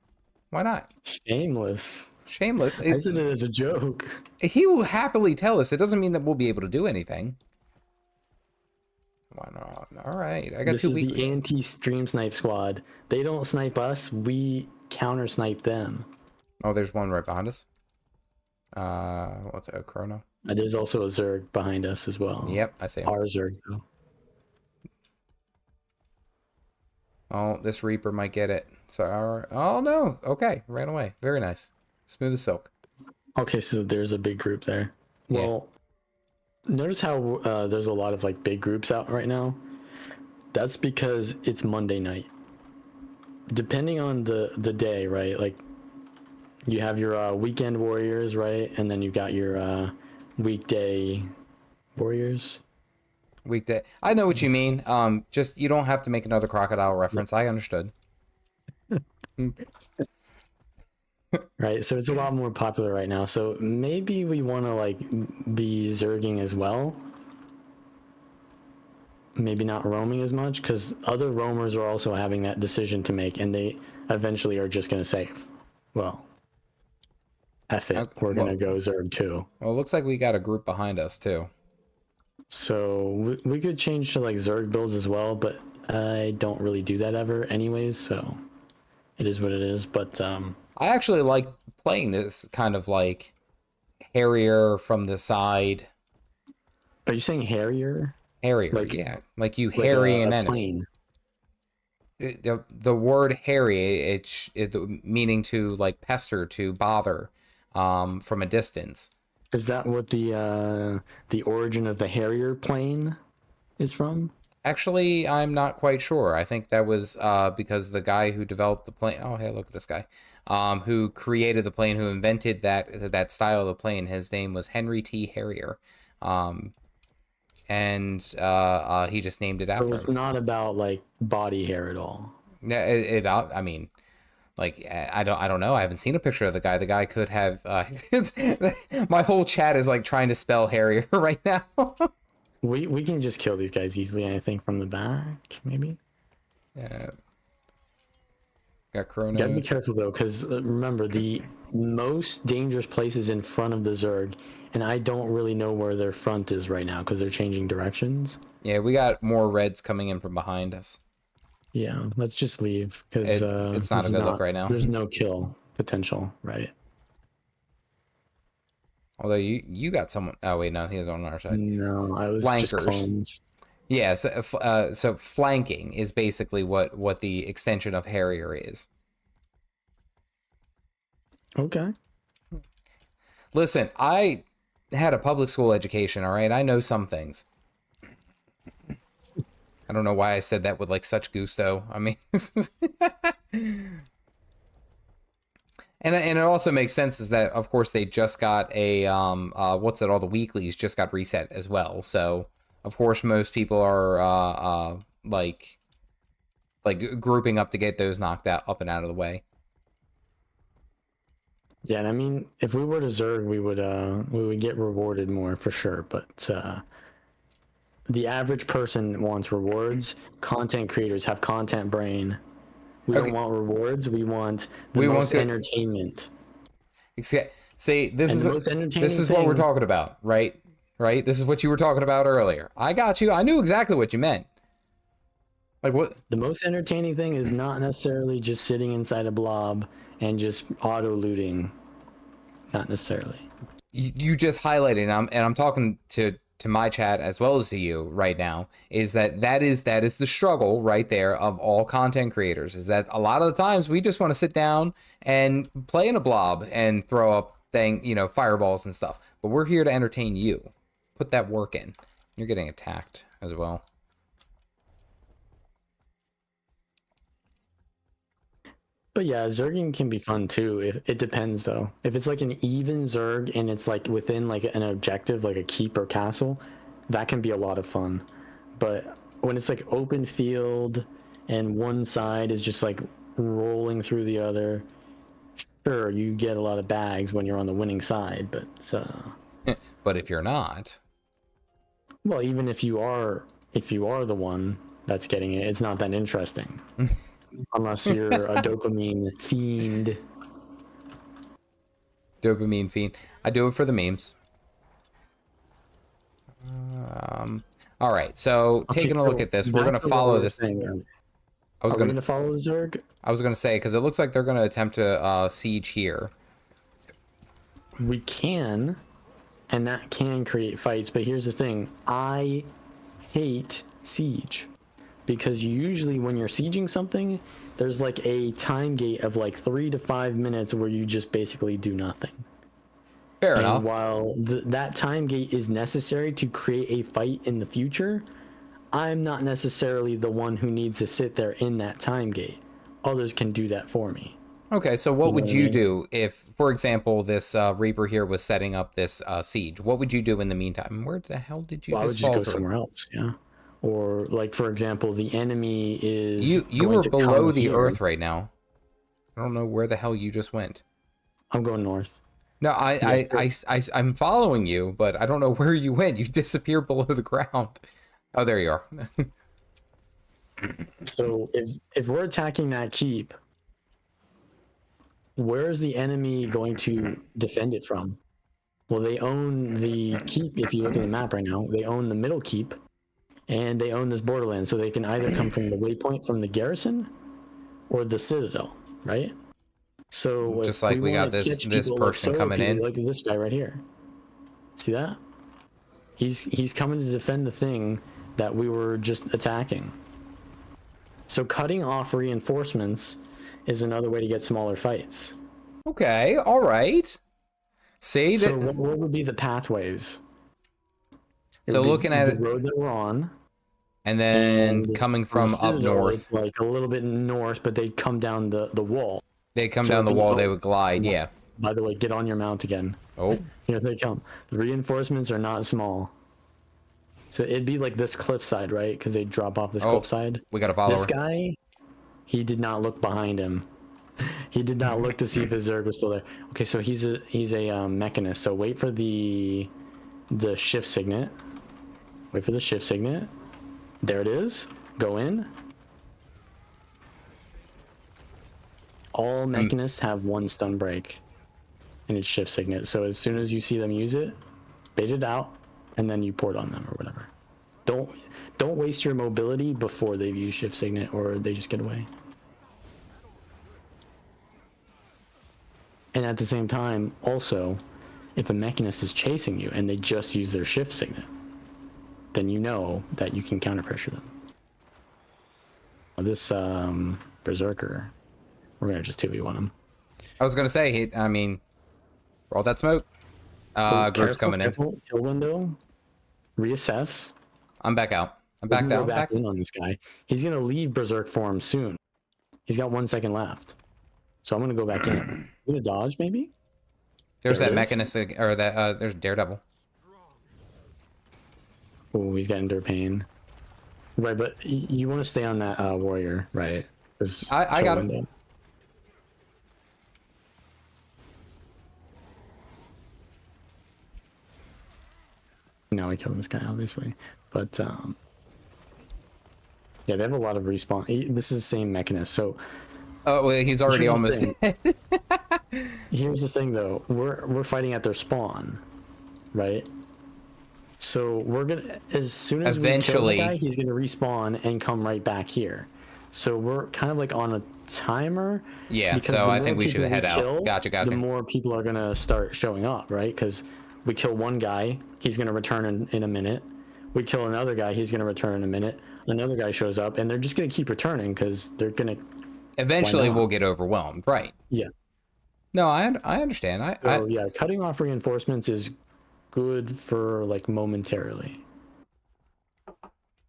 Why not? Shameless. I said it as a joke. He will happily tell us. It doesn't mean that we'll be able to do anything. Why not? All right, I got this 2 weeks. This is the anti-stream snipe squad. They don't snipe us. We counter snipe them. Oh, there's one right behind us. What's it? Chrono. There's also a Zerg behind us as well. Yep, I see him. Our Zerg, though. Oh, this Reaper might get it. So, oh no. Okay, ran away. Very nice. Smooth as silk. Okay, so there's a big group there. Well, notice how there's a lot of like big groups out right now. That's because it's Monday night. Depending on the day, right? Like you have your weekend warriors, right? And then you've got your weekday warriors. Weekday. I know what you mean. Just you don't have to make another crocodile reference. I understood. Right, so it's a lot more popular right now. So maybe we want to like be zerging as well. Maybe not roaming as much, because other roamers are also having that decision to make, and they eventually are just going to say, well, F it, we're going to go zerg too. Well, it looks like we got a group behind us too. So we could change to like zerg builds as well, but I don't really do that ever anyways, so it is what it is. But I actually like playing this kind of like Harrier from the side. Are you saying Harrier? Harrier, like, yeah. Like you harry an enemy. The word harry, it's meaning to like pester, to bother from a distance. Is that what the origin of the Harrier plane is from? Actually, I'm not quite sure. I think that was because the guy who developed the plane. Oh, hey, look at this guy. Who created the plane, who invented that style of the plane. His name was Henry T. Harrier. And he just named it after him. It's not about like body hair at all. Yeah, I mean, like I don't know. I haven't seen a picture of the guy. The guy could have. My whole chat is like trying to spell Harrier right now. We can just kill these guys easily, I think, from the back, maybe. Yeah. Got Chrono. Gotta be careful though, because remember the most dangerous place is in front of the Zerg, and I don't really know where their front is right now because they're changing directions. Yeah, we got more reds coming in from behind us. Yeah, let's just leave because it's not a good look right now. There's no kill potential, right? Although you got someone. Oh wait, no, he was on our side. No, I was just Flankers. clones. Yeah, so flanking is basically what the extension of Harrier is. Okay. Listen, I had a public school education, all right? I know some things. I don't know why I said that with like such gusto. I mean, and it also makes sense is that of course they just got a what's it, all the weeklies just got reset as well. So of course most people are like grouping up to get those knocked out up and out of the way. Yeah, and I mean, if we were to Zerg, we would get rewarded more for sure. But the average person wants rewards. Content creators have content brain. We don't want rewards. We want the most entertainment. See, this is what we're talking about, right? Right? This is what you were talking about earlier. I got you. I knew exactly what you meant. Like what? The most entertaining thing is not necessarily just sitting inside a blob and just auto looting. Not necessarily. You just highlighted, and I'm talking to my chat as well as to you right now, is that is the struggle right there of all content creators, is that a lot of the times we just want to sit down and play in a blob and throw up fireballs and stuff, but we're here to entertain you. Put that work in. You're getting attacked as well. But yeah, Zerging can be fun too. It depends though. If it's like an even Zerg and it's like within like an objective, like a keep or castle, that can be a lot of fun. But when it's like open field and one side is just like rolling through the other, sure, you get a lot of bags when you're on the winning side, but but if you're not, well, even if you are the one that's getting it, it's not that interesting. Unless you're a dopamine fiend. Dopamine fiend. I do it for the memes. All right, so taking a look at this, we're gonna follow this. Are we gonna follow the Zerg? I was gonna say, because it looks like they're gonna attempt to siege here. We can, and that can create fights, but here's the thing: I hate siege. Because usually when you're sieging something, there's like a time gate of like 3 to 5 minutes where you just basically do nothing. Fair enough. While that time gate is necessary to create a fight in the future, I'm not necessarily the one who needs to sit there in that time gate. Others can do that for me. Okay, so what would you do if, for example, this Reaper here was setting up this siege? What would you do in the meantime? Where the hell did you just fall I would just go through? somewhere else, yeah. Or like, for example, the enemy is you were below the earth right now. I don't know where the hell you just went. I'm going north. No, I'm following you, but I don't know where you went. You disappeared below the ground. Oh, there you are. So if we're attacking that keep, where is the enemy going to defend it from? Well, they own the keep. If you look at the map right now, they own the middle keep. And they own this borderland, so they can either come from the waypoint from the garrison or the citadel, right? So just like we got this person coming in, like this guy right here. See that? He's coming to defend the thing that we were just attacking. So cutting off reinforcements is another way to get smaller fights. Okay, all right. See that. So what would be the pathways? So looking at the road that we're on, and then coming from up north, it's like a little bit north, but they'd come down the wall. They come down the wall, they would glide, yeah. By the way, get on your mount again. Oh, here they come. The reinforcements are not small. So it'd be like this cliffside, right? Because they drop off this cliffside. We got a follower. This guy, he did not look behind him. He did not look to see if his Zerg was still there. Okay, so he's a Mechanist. So wait for the shift signet. Wait for the shift signet. There it is. Go in. All Mechanists have one stun break in its shift signet. So as soon as you see them use it, bait it out, and then you port on them or whatever. Don't waste your mobility before they've used shift signet or they just get away. And at the same time, also, if a Mechanist is chasing you and they just use their shift signet, then you know that you can counter pressure them. This Berserker, we're gonna just 2v1 him. I was gonna say, I mean, roll that smoke. Group's coming in. Kill window. Reassess. I'm back out. I'm back down. Back in on this guy. He's gonna leave Berserk form soon. He's got 1 second left, so I'm gonna go back in. You gonna dodge maybe? There's that Mechanist, or that there's Daredevil. Oh, he's got Endure Pain. Right, but you want to stay on that warrior, right? I got him. Now we kill this guy, obviously, but yeah, they have a lot of respawn. This is the same Mechanist, so. Oh well, he's already almost dead. Here's the thing, though. We're fighting at their spawn, right? So we're gonna, as soon as eventually we kill the guy, he's gonna respawn and come right back here. So we're kind of like on a timer. Yeah. So I think we should head out. Gotcha. The more people are gonna start showing up, right? Because we kill one guy, he's gonna return in a minute. We kill another guy, he's gonna return in a minute. Another guy shows up, and they're just gonna keep returning because they're gonna. Eventually, we'll get overwhelmed, right? Yeah. No, I understand. Yeah, cutting off reinforcements is good for like momentarily.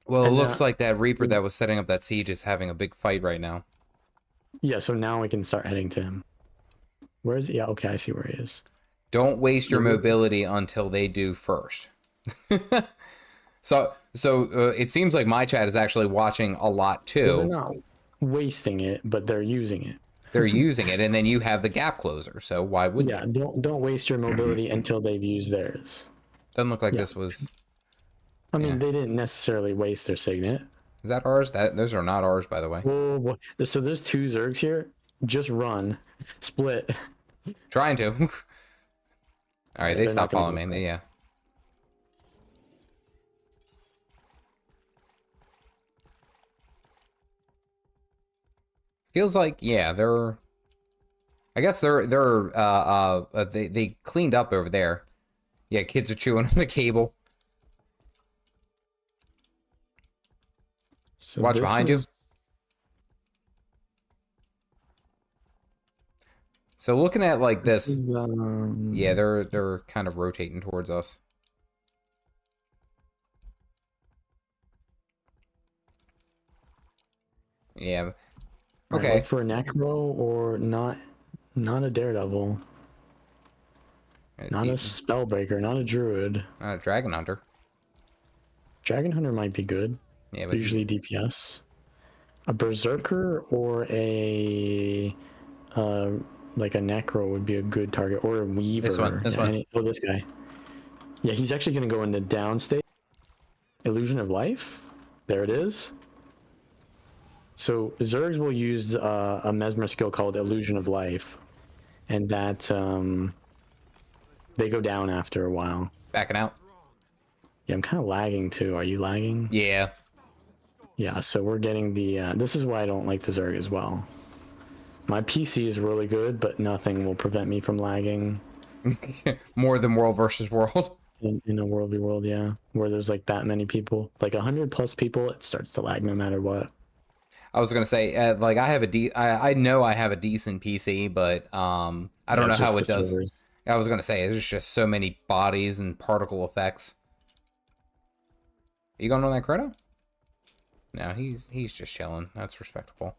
Well, it looks like that Reaper that was setting up that siege is having a big fight right now. Yeah, so now we can start heading to him. Where is he? Yeah, okay, I see where he is. Don't waste your mobility until they do first. So it seems like my chat is actually watching a lot too. Well, they're not wasting it, but they're using it. They're using it, and then you have the gap closer. So why wouldn't you? Yeah, don't waste your mobility until they've used theirs. Doesn't look like this was. I mean, they didn't necessarily waste their signet. Is that ours? Those are not ours, by the way. Whoa. So there's 2 Zergs here. Just run, split. Trying to. All right, they stopped following me. Yeah. Feels like, yeah, they're. I guess they cleaned up over there. Yeah, kids are chewing on the cable. So watch behind you. So looking at like this, yeah, they're kind of rotating towards us. Yeah. Okay. Look for a Necro or not a Daredevil. Not a Spellbreaker, not a Druid. Not a Dragon Hunter. Dragon Hunter might be good. Yeah, but usually DPS. A Berserker or a like a Necro would be a good target, or a Weaver. This one. Oh, this guy. Yeah, he's actually going to go into down state. Illusion of Life. There it is. So Zergs will use a Mesmer skill called Illusion of Life, and that they go down after a while. Backing out. Yeah, I'm kind of lagging too. Are you lagging? Yeah. Yeah, so we're getting the... this is why I don't like the Zerg as well. My PC is really good, but nothing will prevent me from lagging. More than World versus World. In a World v World, yeah. Where there's like that many people. Like 100 plus people, it starts to lag no matter what. I was gonna say, like, I know I have a decent PC, but I don't know how it does. Servers. I was gonna say, there's just so many bodies and particle effects. Are you going on that Credo? No, he's just chilling. That's respectable.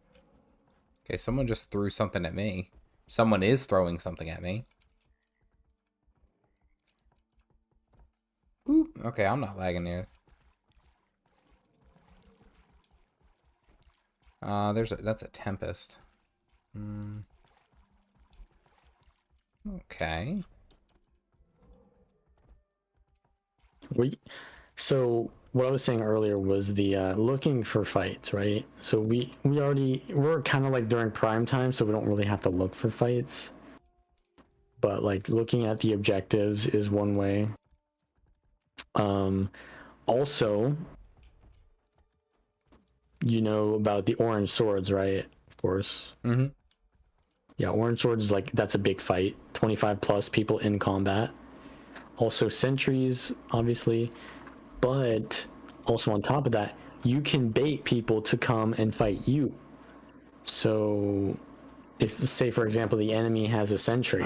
Okay, someone just threw something at me. Someone is throwing something at me. Oop. Okay, I'm not lagging here. That's a Tempest. Okay. So what I was saying earlier was the looking for fights, right? So we're kind of like during prime time, so we don't really have to look for fights. But like looking at the objectives is one way. Also, you know about the orange swords, right? Of course. Yeah, orange swords is like, that's a big fight. 25 plus people in combat. Also sentries, obviously, but also on top of that, you can bait people to come and fight you. So if, say for example, the enemy has a sentry,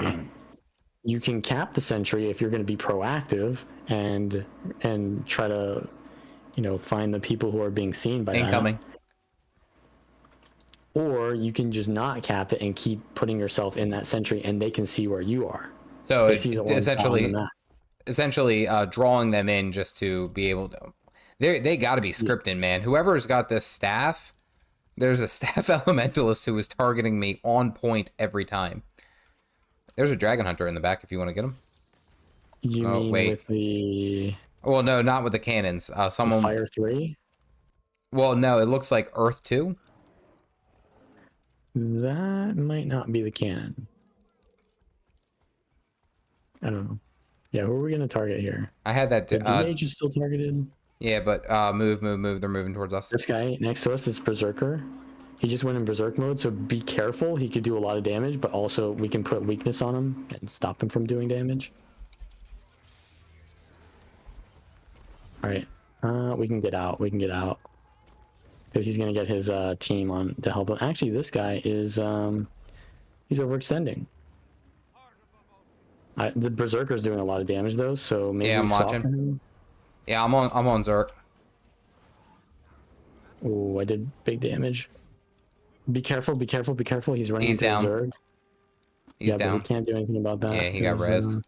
you can cap the sentry if you're going to be proactive and try to, you know, find the people who are being seen by Incoming. that. Or you can just not cap it and keep putting yourself in that sentry, and they can see where you are. So They see the ones on the map. essentially drawing them in just to be able to. They got to be scripted, man. Whoever's got this staff, there's a staff elementalist who is targeting me on point every time. There's a dragon hunter in the back if you want to get him. You mean with the? Well, no, not with the cannons. Someone. Fire 3. Well, no, it looks like Earth 2. That might not be the cannon. I don't know. Yeah, who are we going to target here? I had that. The DH is still targeted. Yeah, but move. They're moving towards us. This guy next to us is Berserker. He just went in Berserk mode, so be careful. He could do a lot of damage, but also we can put weakness on him and stop him from doing damage. Alright. We can get out. Because he's going to get his team on to help him. Actually, this guy is... he's overextending. The Berserker's doing a lot of damage, though, so maybe I'm watching. Him. Yeah, I'm on Zerk. Oh, I did big damage. Be careful. He's running into down. Zerg. He's down. But we can't do anything about that. Yeah, he got rezzed.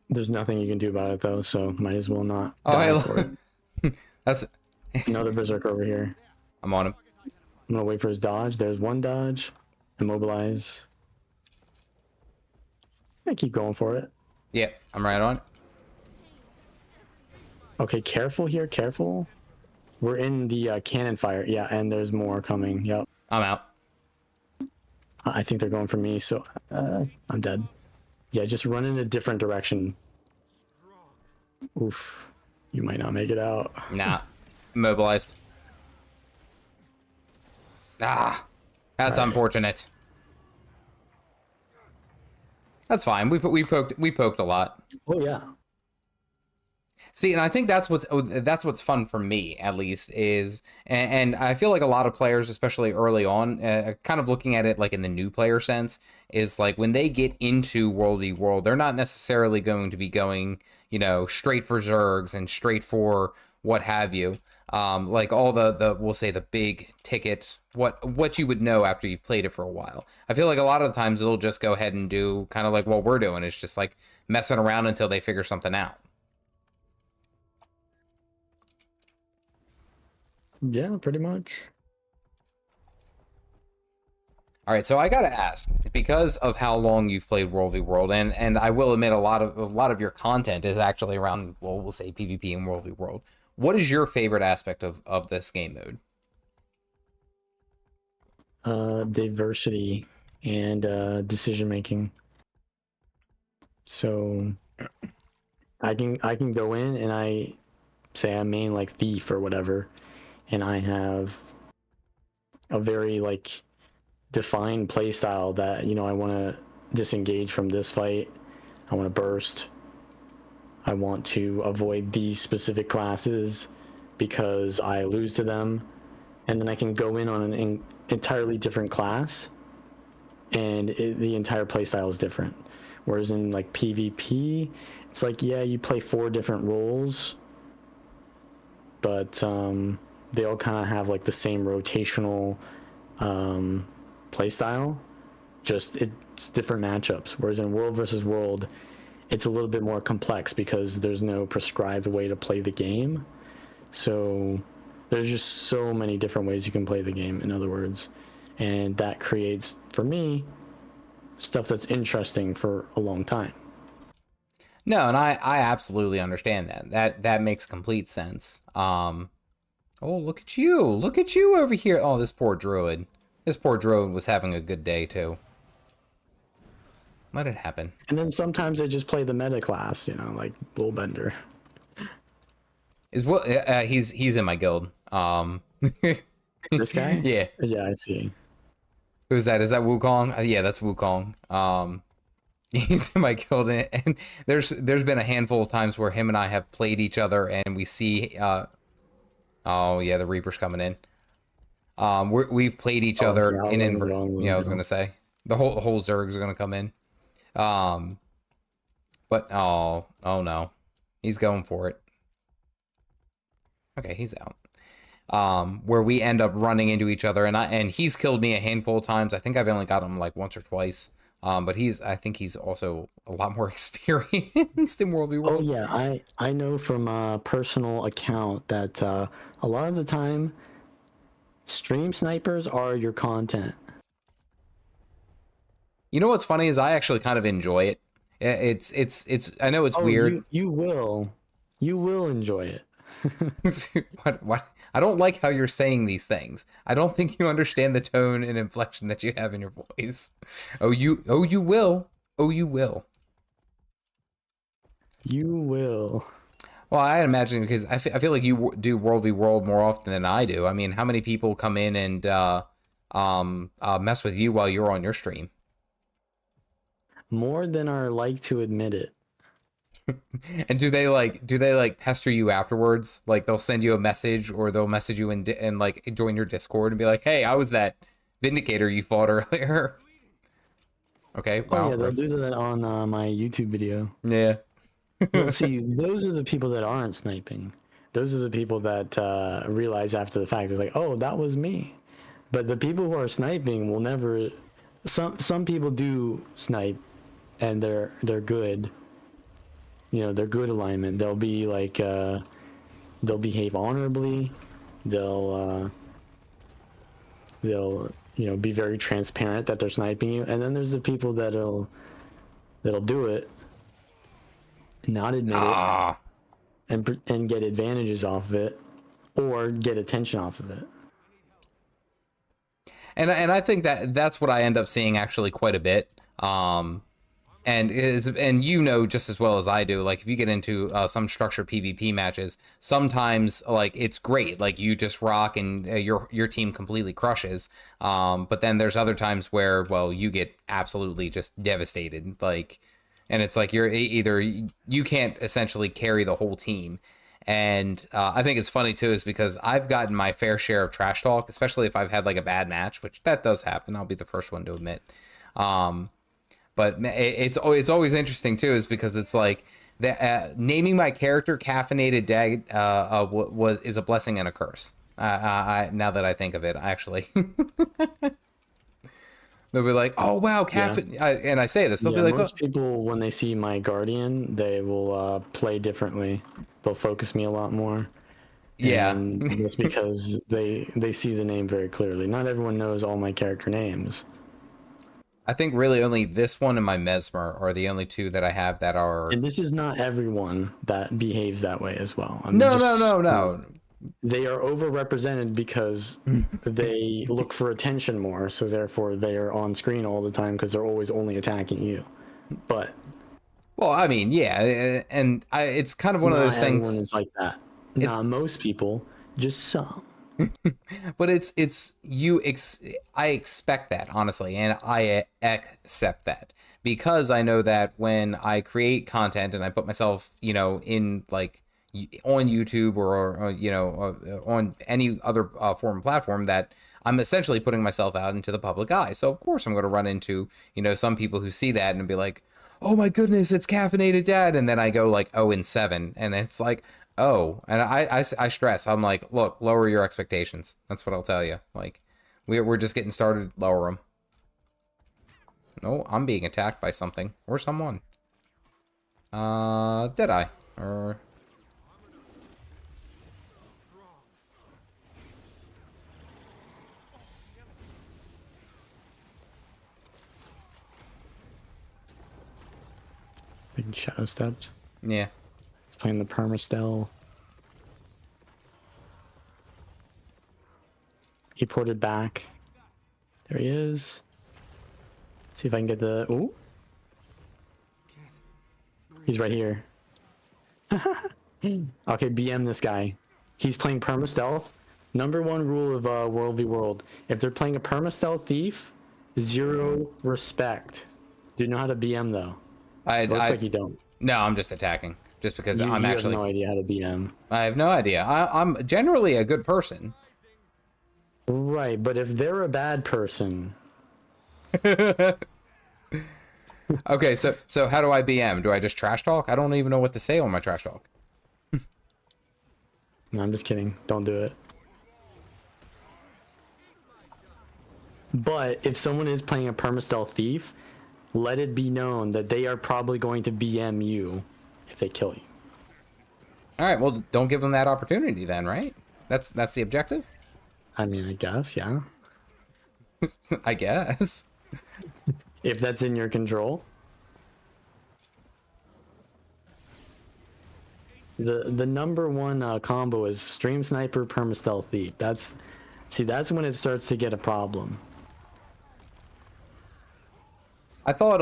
There's nothing you can do about it, though, so might as well not. Oh, hey, for it. That's another Berserker over here. I'm on him. I'm gonna wait for his dodge. There's one dodge. Immobilize. I keep going for it. Yeah, I'm right on it. Okay, careful here, careful. We're in the cannon fire. Yeah, and there's more coming. Yep. I'm out. I think they're going for me, so I'm dead. Yeah, just run in a different direction. Oof. You might not make it out. Nah. Immobilized. That's right. unfortunate. That's fine. We poked a lot. Oh yeah. See, and I think that's what's fun for me, at least, is, and I feel like a lot of players, especially early on, kind of looking at it like in the new player sense, is like when they get into World v World, they're not necessarily going to be going, you know, straight for Zergs and straight for what have you. Like all the we'll say the big ticket, what you would know after you've played it for a while. I feel like a lot of the times they'll just go ahead and do kind of like what we're doing. It's just like messing around until they figure something out. Yeah, pretty much. All right, so I gotta ask, because of how long you've played World v World, and I will admit a lot of your content is actually around, well, we'll say PvP and World v World. What is your favorite aspect of this game mode? Diversity and decision making. So I can go in and I say I main like thief or whatever, and I have a very like defined play style that, you know, I want to disengage from this fight, I want to burst, I want to avoid these specific classes because I lose to them, and then I can go in on an entirely different class and the entire play style is different. Whereas in like PvP, it's like, yeah, you play 4 different roles, but they all kind of have like the same rotational play style, just it's different matchups. Whereas in World versus World, it's a little bit more complex because there's no prescribed way to play the game. So there's just so many different ways you can play the game, in other words, and that creates, for me, stuff that's interesting for a long time. No, and I absolutely understand that makes complete sense. Oh, look at you over here. Oh, this poor druid was having a good day too. Let it happen. And then sometimes they just play the meta class, you know, like willbender. He's in my guild. This guy? Yeah, I see. Who's that? Is that Wukong? Yeah, that's Wukong. He's my killed it, and there's been a handful of times where him and I have played each other, and we see. Oh yeah, the Reaper's coming in. We've played each other yeah, in invert. Yeah, I was gonna say the whole Zerg's gonna come in. But oh no, he's going for it. Okay, he's out. Where we end up running into each other, and he's killed me a handful of times. I think I've only got him like once or twice. But I think he's also a lot more experienced in World v World. Oh yeah, I know from a personal account that a lot of the time, stream snipers are your content. You know what's funny is I actually kind of enjoy it. It's I know it's weird. You will enjoy it. What? I don't like how you're saying these things. I don't think you understand the tone and inflection that you have in your voice. Oh, you will. Oh, you will. You will. Well, I imagine because I feel like you do World v World more often than I do. I mean, how many people come in and mess with you while you're on your stream? More than are like to admit it. And do they like pester you afterwards? Like they'll send you a message, or they'll message you and like join your Discord and be like, "Hey, I was that Vindicator you fought earlier." Okay. Wow. Oh yeah, they'll do that on my YouTube video. Yeah. Well, see, those are the people that aren't sniping. Those are the people that realize after the fact. They're like, "Oh, that was me." But the people who are sniping will never. Some people do snipe, and they're good. You know, they're good alignment. They'll be like, they'll behave honorably. They'll be very transparent that they're sniping you. And then there's the people that'll do it, not admit it, and get advantages off of it, or get attention off of it. And I think that's what I end up seeing actually quite a bit. And you know just as well as I do, like if you get into some structured PvP matches, sometimes like it's great, like you just rock and your team completely crushes. But then there's other times where, well, you get absolutely just devastated, like, and it's like you're either you can't essentially carry the whole team. And I think it's funny too, is because I've gotten my fair share of trash talk, especially if I've had like a bad match, which that does happen. I'll be the first one to admit. But it's always interesting too, is because it's like naming my character Caffeinated Dad is a blessing and a curse. Now that I think of it, actually, they'll be like, "Oh wow, caffeine," yeah. And I say this, they'll be like, "Most people when they see my Guardian, they will play differently. They'll focus me a lot more." Yeah, and it's because they see the name very clearly. Not everyone knows all my character names. I think really only this one and my Mesmer are the only two that I have that are. And this is not everyone that behaves that way as well. No. They are overrepresented because they look for attention more, so therefore they are on screen all the time because they're always only attacking you. But well, I mean, yeah, and it's kind of one of those things. Everyone is like that. Not most people, just some. But I expect that, honestly, and I accept that, because I know that when I create content and I put myself, in like on YouTube or on any other form of platform, that I'm essentially putting myself out into the public eye. So of course I'm going to run into, some people who see that and be like, "Oh my goodness, it's Caffeinated Dad," and then I go like 0-7, and it's like, oh, and I stress, I'm like, look, lower your expectations. That's what I'll tell you. Like, we're just getting started. Lower them. No, I'm being attacked by something or someone. Did I? Or big shadow steps. Yeah. Playing the perma-stealth. He ported back. There he is. See if I can get the... Ooh. He's right here. Okay, BM this guy. He's playing perma-stealth. Number one rule of World v World. If they're playing a perma-stealth thief, 0 respect. Do you know how to BM though? I Looks like you don't. No, I'm just attacking. Just because You I'm actually have no idea how to BM. I have no idea. I'm generally a good person. Right, but if they're a bad person, Okay, so how do I BM? Do I just trash talk? I don't even know what to say on my trash talk. no, I'm just kidding. Don't do it. But if someone is playing a permastealth thief, let it be known that they are probably going to BM you if they kill you. All right, well, don't give them that opportunity then, right? That's the objective? I mean, I guess, yeah. I guess. If that's in your control. The number one combo is stream sniper permastealth thief. That's when it starts to get a problem. I thought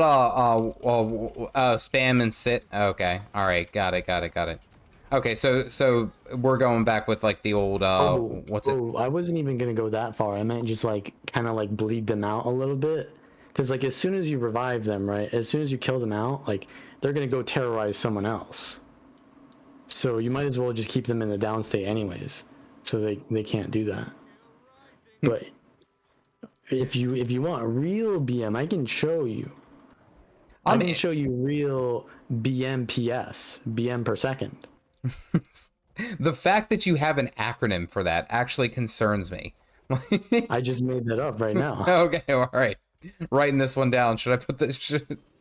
spam and sit. Okay, all right, got it. Okay, so we're going back with like the old what's it? I wasn't even gonna go that far. I meant just like kind of like bleed them out a little bit, because like as soon as you revive them, right? As soon as you kill them out, like they're gonna go terrorize someone else. So you might as well just keep them in the down state anyways, so they can't do that. But if you want real BM, I can show you. I can show you real BMPS, BM per second. The fact that you have an acronym for that actually concerns me. I just made that up right now. Okay, all right. Writing this one down. Should I put this?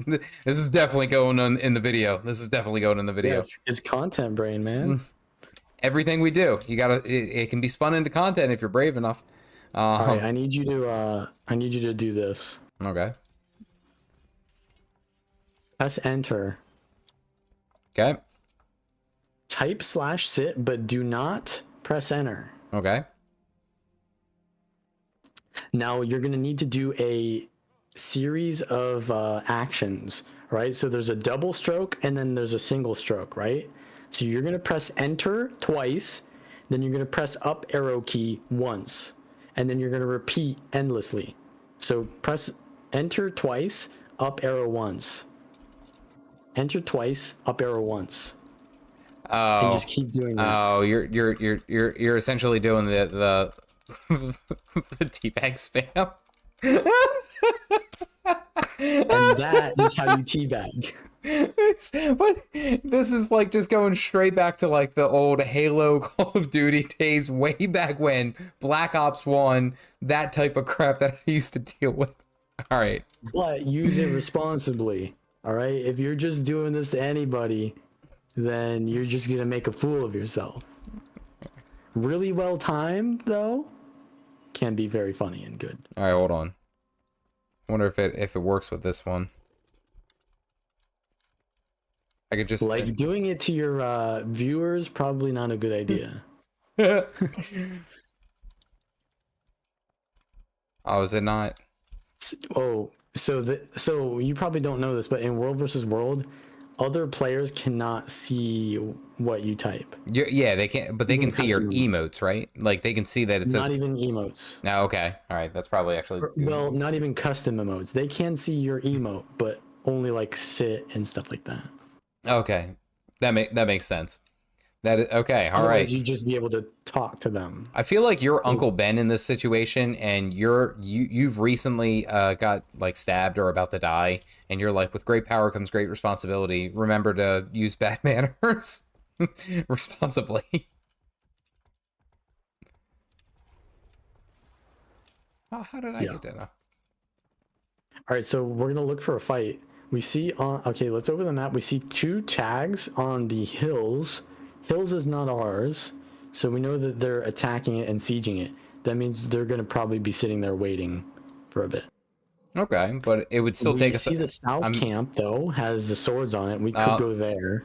This is definitely going on in the video. This is definitely going in the video. Yeah, it's content brain, man. Everything we do, you gotta. It can be spun into content if you're brave enough. All right, I need you to do this. Okay. Press enter. Okay. Type /sit, but do not press enter. Okay. Now you're gonna need to do a series of actions, right? So there's a double stroke and then there's a single stroke, right? So you're gonna press enter twice, then you're gonna press up arrow key once, and then you're gonna repeat endlessly. So press enter twice, up arrow once. Enter twice, up arrow once. Oh. And just keep doing that. Oh, you're essentially doing the the teabag spam. And that is how you teabag. But this is like just going straight back to like the old Halo Call of Duty days, way back when, Black Ops 1, that type of crap that I used to deal with. All right. But use it responsibly. All right. If you're just doing this to anybody, then you're just gonna make a fool of yourself. Really well timed though, can be very funny and good. All right, hold on. I wonder if it works with this one. I could just like doing it to your viewers, probably not a good idea. Oh, is it not? Oh, so you probably don't know this, but in World versus World, other players cannot see what you type. Yeah, they can't, but they can see your emotes, right? Like they can see that it says not even emotes. Oh, okay. All right, that's probably actually good. Well, not even custom emotes. They can see your emote, but only like sit and stuff like that. Okay, that makes sense. That is, okay, all Otherwise, right. you just be able to talk to them. I feel like you're Uncle Ben in this situation, and you've recently got like stabbed or about to die, and you're like, with great power comes great responsibility. Remember to use bad manners responsibly. Oh, how did I get that? All right, so we're gonna look for a fight. We see on okay, let's open the map. We see 2 tags on the hills. Hills is not ours, so we know that they're attacking it and sieging it. That means they're gonna probably be sitting there waiting for a bit. Okay, but it would still take us. We see the south camp though has the swords on it. We could go there.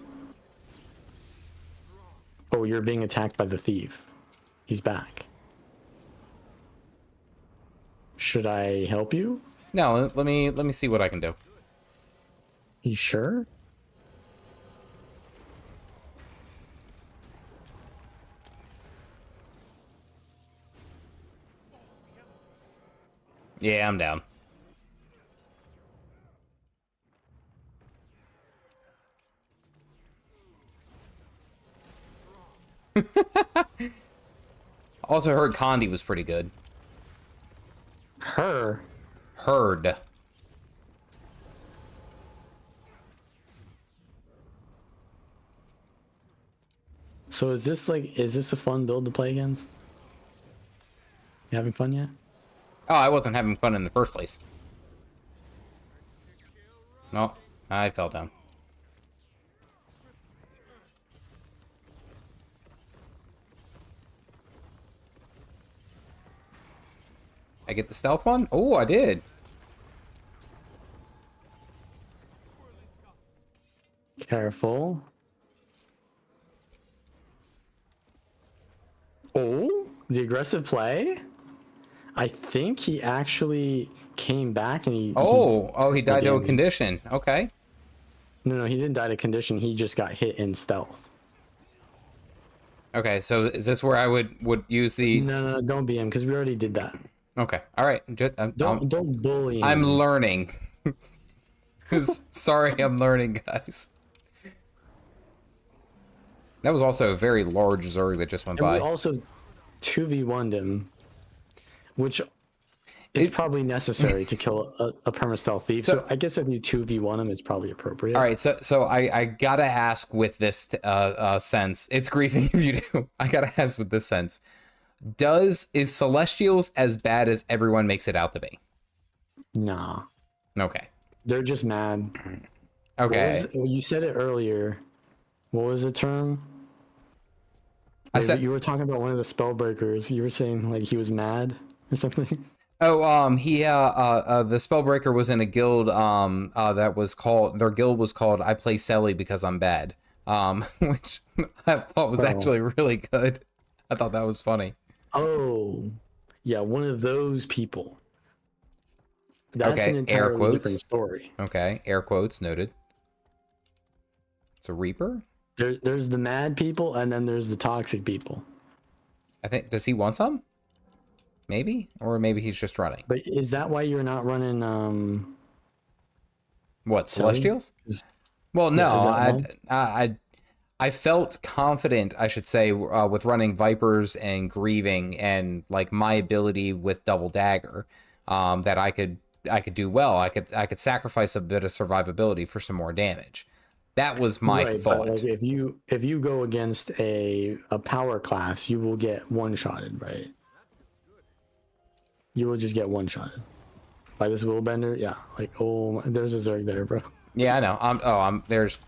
Oh, you're being attacked by the thief. He's back. Should I help you? No, let me see what I can do. You sure? Yeah, I'm down. Also heard Condi was pretty good. Her. Heard. So is this a fun build to play against? You having fun yet? Oh, I wasn't having fun in the first place. No, I fell down. I get the stealth one? Oh, I did. Careful. Oh, the aggressive play? I think he actually came back and he died to a condition. Okay. No, he didn't die to condition. He just got hit in stealth. Okay, so is this where I would use the... No, don't be him because we already did that. Okay, all right. Don't bully him. I'm learning. Sorry, I'm learning, guys. That was also a very large Zerg that just went by. We also 2v1'd him, which is probably necessary to kill a perma-stealth thief. So I guess if you 2v1 him, it's probably appropriate. All right, so I gotta ask with this sense. It's griefing if you do. I gotta ask with this sense. Is Celestials as bad as everyone makes it out to be? Nah. Okay. They're just mad. Okay. You said it earlier. What was the term? I said you were talking about one of the spellbreakers. You were saying like he was mad or something. Oh, the Spellbreaker was in a guild that was called, their guild was called I Play Selly Because I'm Bad. Which I thought was actually really good. I thought that was funny. Oh, yeah, one of those people. That's okay, an entirely different story. Okay, air quotes noted. It's a Reaper? There's the mad people, and then there's the toxic people. I think, does he want some? Maybe? Or maybe he's just running. But is that why you're not running, what, Celestials? Well, no, I felt confident, I should say, with running Vipers and Grieving and like my ability with Double Dagger, that I could do well. I could sacrifice a bit of survivability for some more damage. That was my thought. But like if you go against a power class, you will get one-shotted, right? You will just get one-shotted by this willbender. Yeah, like there's a Zerg there, bro. Yeah, I know. There's.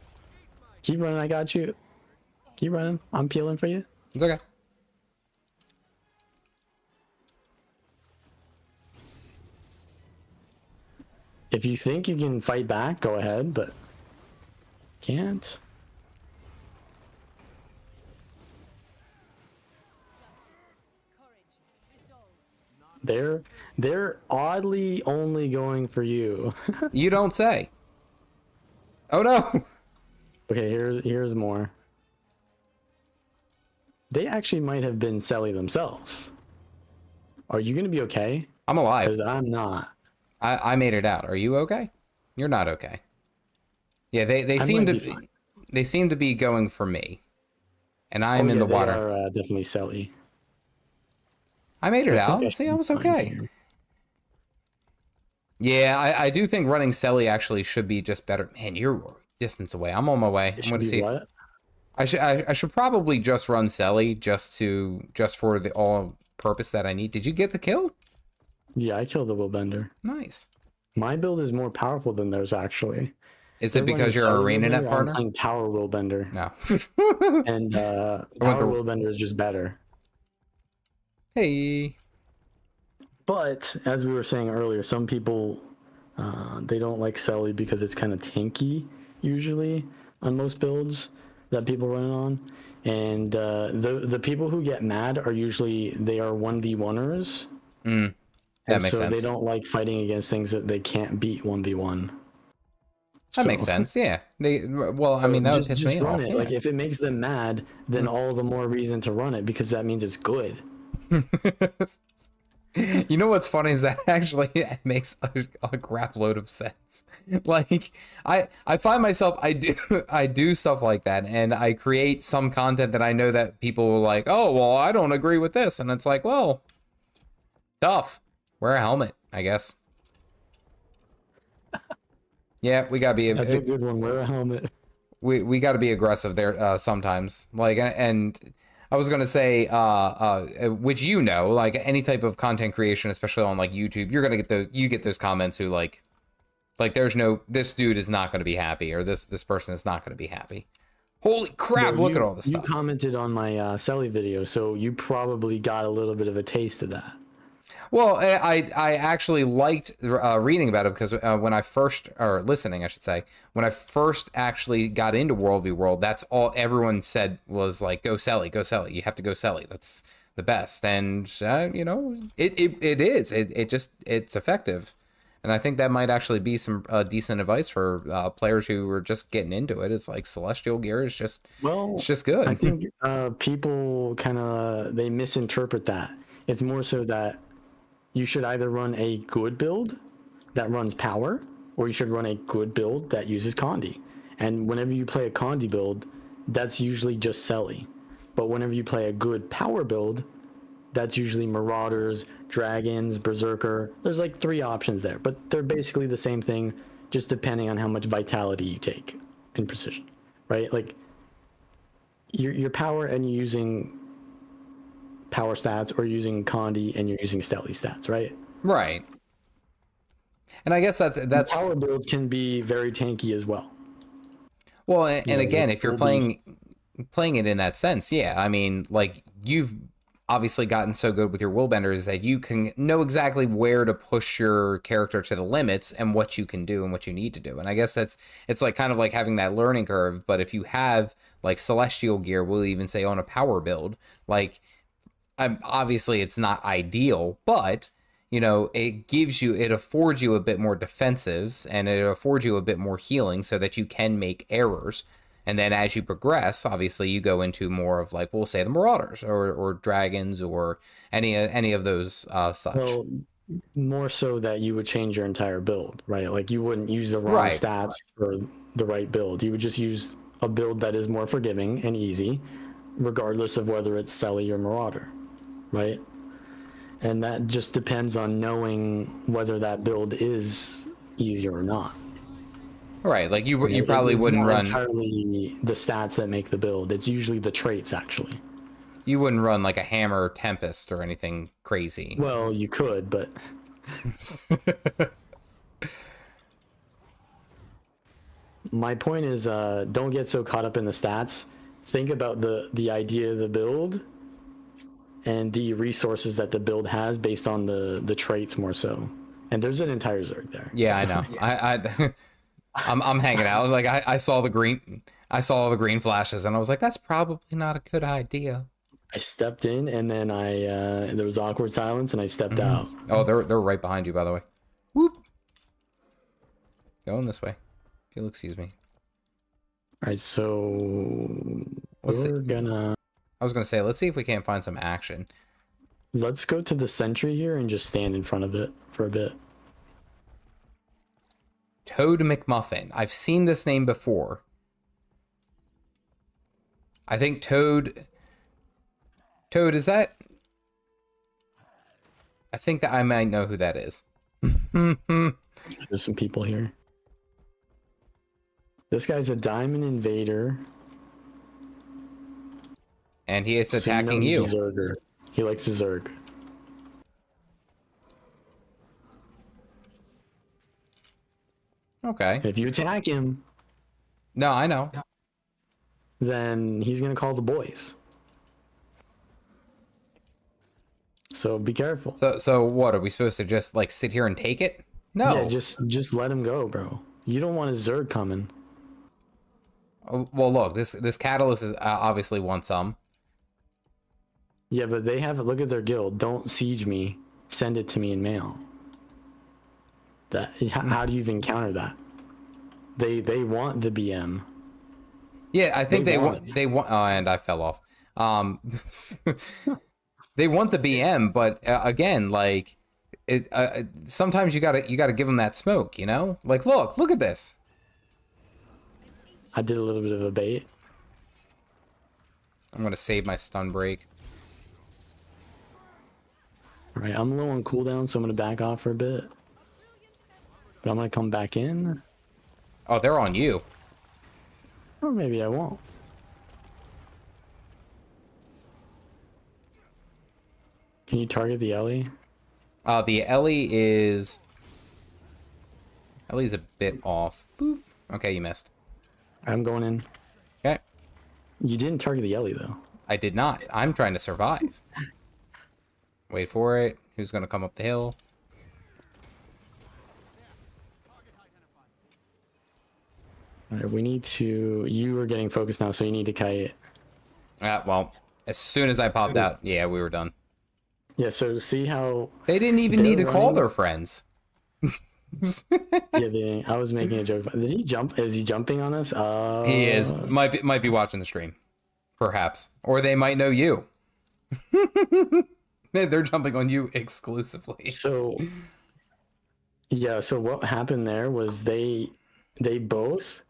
Keep running. I got you. Keep running. I'm peeling for you. It's okay. If you think you can fight back, go ahead, but can't. They're oddly only going for you. You don't say. Oh no. Okay, here's more. They actually might have been Selly themselves. Are you gonna be okay? I'm alive. Because I'm not. I made it out. Are you okay? You're not okay. Yeah, they seem to be going for me, and I'm in the water. They are definitely Selly. I made it out. See, I was okay. Yeah, I do think running Selly actually should be just better. Man, you're distance away. I'm on my way. I'm gonna see. What? I should probably just run Selly just for the all purpose that I need. Did you get the kill? Yeah, I killed the willbender. Nice. My build is more powerful than theirs, actually. Is it because you're a ArenaNet partner? I'm playing Power Willbender. No. And Power Willbender is just better. Hey. But as we were saying earlier, some people they don't like Selly because it's kind of tanky usually on most builds that people run it on. And the people who get mad are usually they are 1v1ers. That makes sense. So they don't like fighting against things that they can't beat 1v1. That makes sense. Yeah. I mean, that would piss me off. Yeah. Like if it makes them mad, then all the more reason to run it because that means it's good. You know what's funny is that actually it makes a crap load of sense. Like I find myself I do stuff like that, and I create some content that I know that people will like, oh well, I don't agree with this, and it's like, well, tough. Wear a helmet, I guess. Yeah, we gotta be. That's a good one. Wear a helmet. We got to be aggressive there sometimes. Like, and I was gonna say, which you know, like any type of content creation, especially on like YouTube, you're gonna get those. You get those comments who like there's no, this dude is not gonna be happy, or this person is not gonna be happy. Holy crap! Well, look at all this stuff. You commented on my Selly video, so you probably got a little bit of a taste of that. Well, I actually liked reading about it because when I first, or listening, I should say, when I first actually got into World v World, that's all everyone said was like, go Selly, go Selly. You have to go Selly. That's the best. And, you know, it is. It's effective. And I think that might actually be some decent advice for players who are just getting into it. It's like Celestial Gear is just, it's just good. I think people kind of, they misinterpret that. It's more so that you should either run a good build that runs power, or you should run a good build that uses Condi. And whenever you play a Condi build, that's usually just Selly. But whenever you play a good power build, that's usually Marauders, Dragons, Berserker. There's like 3 options there, but they're basically the same thing, just depending on how much vitality you take in precision, right? Like your power and you're using power stats, or using Condi and you're using Stealthy stats, right? Right. And I guess that's power builds can be very tanky as well. Well, and again, if you're playing it in that sense, yeah, I mean, like you've obviously gotten so good with your willbender is that you can know exactly where to push your character to the limits and what you can do and what you need to do. And I guess it's like kind of like having that learning curve. But if you have like Celestial Gear, we'll even say on a power build, like obviously it's not ideal, but you know, it affords you a bit more defensives, and it affords you a bit more healing so that you can make errors. And then as you progress, obviously you go into more of like, we'll say the Marauders or Dragons or any of those such. Well, more so that you would change your entire build, right? Like you wouldn't use the wrong stats for the right build. You would just use a build that is more forgiving and easy, regardless of whether it's Selly or Marauder, right? And that just depends on knowing whether that build is easier or not. Right, like you probably wouldn't run entirely the stats that make the build. It's usually the traits, actually. You wouldn't run like a Hammer Tempest or anything crazy. Well, you could, but my point is, don't get so caught up in the stats. Think about the idea of the build and the resources that the build has based on the traits more so. And there's an entire Zerg there. Yeah, I know. I'm hanging out. Like I saw the green flashes, and I was like, that's probably not a good idea. I stepped in, and then there was awkward silence, and I stepped out. Oh, they're right behind you, by the way. Whoop. Going this way. If you'll excuse me. All right, so I was gonna say, let's see if we can't find some action. Let's go to the sentry here and just stand in front of it for a bit. Toad McMuffin. I've seen this name before. I think Toad, is that? I think that I might know who that is. There's some people here. This guy's a diamond invader. And he is attacking you. Zerger. He likes the Zerg. Okay. If you attack him... No, I know. Then he's going to call the boys. So be careful. So what? Are we supposed to just like sit here and take it? No. Yeah, just let him go, bro. You don't want a Zerg coming. Well, look, this Catalyst is obviously wants some. Yeah, but they have look at their guild. Don't siege me. Send it to me in mail. How do you even counter that? They want the BM. Yeah, I think they want. Oh, and I fell off. they want the BM, but again, like sometimes you gotta give them that smoke, you know? Like, look at this. I did a little bit of a bait. I'm gonna save my stun break. All right, I'm low on cooldown, so I'm gonna back off for a bit. But I'm gonna come back in. Oh, they're on you. Or maybe I won't. Can you target the Ellie? The Ellie's a bit off. Boop. Okay, you missed. I'm going in. Okay. You didn't target the Ellie though. I did not. I'm trying to survive. Wait for it. Who's gonna come up the hill? All right, we need to. You are getting focused now, so you need to kite. Well, as soon as I popped out, yeah, we were done. Yeah. So see how They didn't even need to call their friends. Yeah, I was making a joke. Did he jump? Is he jumping on us? He is. Might be watching the stream, perhaps, or they might know you. They're jumping on you exclusively. So, yeah. So what happened there was they both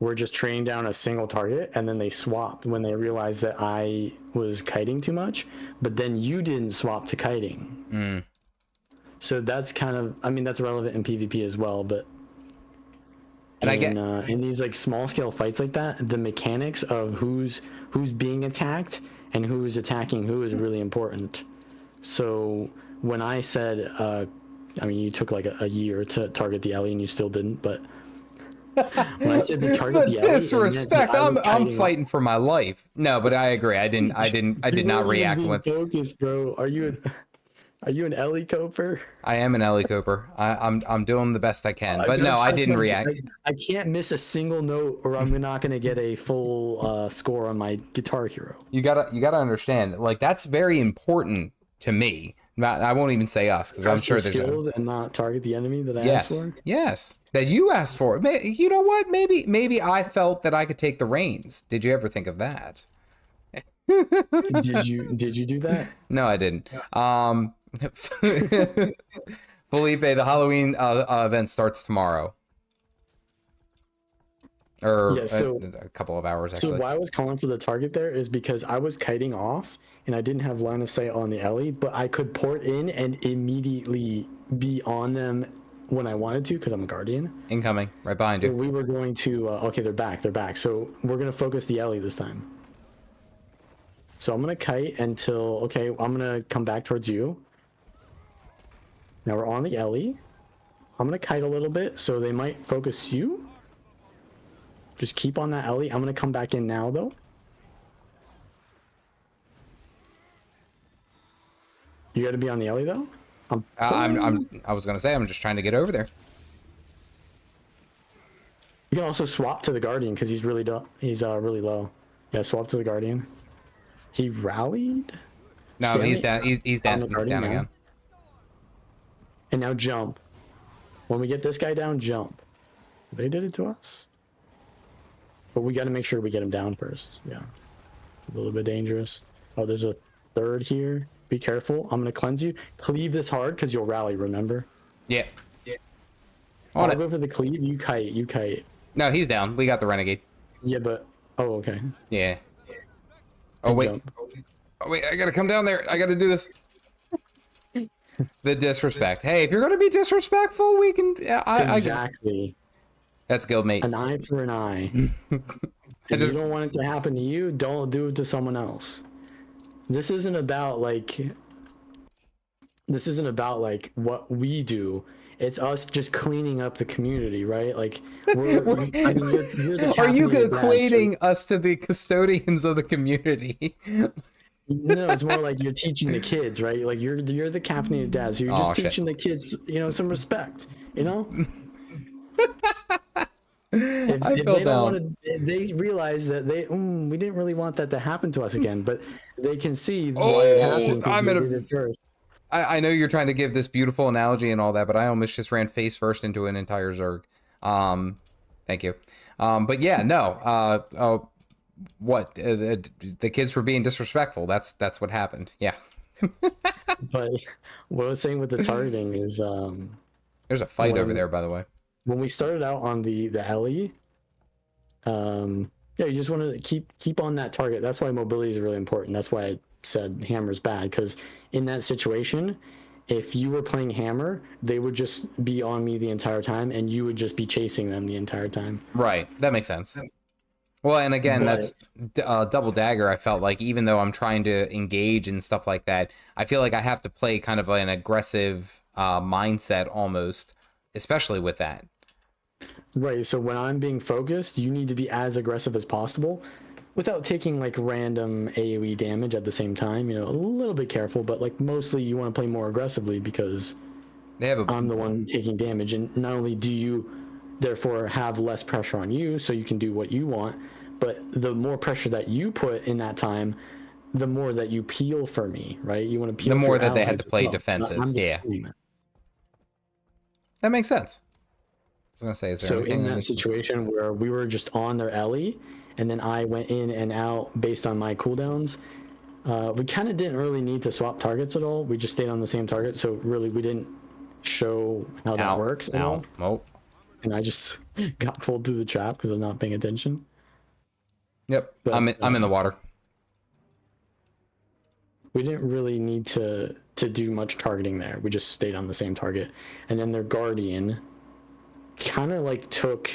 were just training down a single target, and then they swapped when they realized that I was kiting too much. But then you didn't swap to kiting. Mm. So that's kind of, I mean, that's relevant in PvP as well, but and in these like small scale fights like that, the mechanics of who's being attacked and who's attacking who is really important. So when I said, I mean, you took like a year to target the Ellie and you still didn't, but when I said to target the Ellie, disrespect, I'm fighting for my life. No, but I agree. I did not react when focused, bro. Are you an Ellie coper? I am an Ellie coper. I'm doing the best I can. But no, I didn't react. I can't miss a single note or I'm not going to get a full score on my Guitar Hero. You gotta understand, like, that's very important to me. I won't even say us, because I'm sure there's skills and not target the enemy that I asked for. Yes, that you asked for. You know what? Maybe I felt that I could take the reins. Did you ever think of that? Did you do that? No, I didn't. Felipe, the Halloween event starts tomorrow. Or yeah, so, a couple of hours, actually. So why I was calling for the target there is because I was kiting off and I didn't have line of sight on the Ellie, but I could port in and immediately be on them when I wanted to because I'm a guardian. Incoming, right behind you. We were going to, okay, they're back. So we're going to focus the Ellie this time. So I'm going to kite until, okay, I'm going to come back towards you. Now we're on the Ellie. I'm going to kite a little bit, so they might focus you. Just keep on that Ellie. I'm going to come back in now, though. You got to be on the Ellie, though? I was going to say, I'm just trying to get over there. You can also swap to the Guardian, because he's really really low. Yeah, swap to the Guardian. He rallied? No, Stanley? He's down. He's down again. And now jump. When we get this guy down, jump. They did it to us. But we got to make sure we get him down first. Yeah. A little bit dangerous. Oh, there's a third here. Be careful. I'm going to cleanse you. Cleave this hard because you'll rally, remember? Yeah. I'll go for the cleave. You kite. No, he's down. We got the renegade. Yeah, but... Oh, okay. Yeah. Oh, wait. Jump. Oh, wait. I got to come down there. I got to do this. The disrespect. Hey, if you're going to be disrespectful, we can... Exactly. That's guildmate. An eye for an eye. If you don't want it to happen to you, don't do it to someone else. This isn't about like what we do. It's us just cleaning up the community, right? Like, you're the are you equating dad, so... us to the custodians of the community? No, it's more like you're teaching the kids, right? Like you're the caffeinated dad, so you're just teaching the kids, some respect, If they realize that we didn't really want that to happen to us again, but they can see why it happened because they did it first. I know you're trying to give this beautiful analogy and all that, but I almost just ran face first into an entire Zerg. Thank you. But yeah, no. What the kids were being disrespectful. That's what happened. Yeah. But what I was saying with the targeting is There's a fight over when there, by the way. when we started out on the Ellie, yeah, you just want to keep on that target. That's why mobility is really important. That's why I said hammer's bad, because in that situation, if you were playing hammer, they would just be on me the entire time, and you would just be chasing them the entire time. Right, that makes sense. Well, and again, But that's double dagger. I felt like even though I'm trying to engage and stuff like that, I feel like I have to play kind of an aggressive mindset almost, especially with that. right, so when I'm being focused, you need to be as aggressive as possible without taking like random AoE damage at the same time. You know, a little bit careful, but like mostly you want to play more aggressively because They have a I'm the one taking damage, and not only do you therefore have less pressure on you so you can do what you want, but the more pressure that you put in that time, the more that you peel for me, right? You want to peel the for more your that they had allies to as play well. defensive. I'm just Yeah, doing that. that makes sense. I was gonna say, is there So anything in I that need to... situation where we were just on their Ellie, and then I went in and out based on my cooldowns, we kind of didn't really need to swap targets at all. We just stayed on the same target, so really we didn't show how that works at all. Oh, And I just got pulled through the trap because I'm not paying attention. yep. But I'm in the water. we didn't really need to do much targeting there. We just stayed on the same target. And then their guardian kind of like took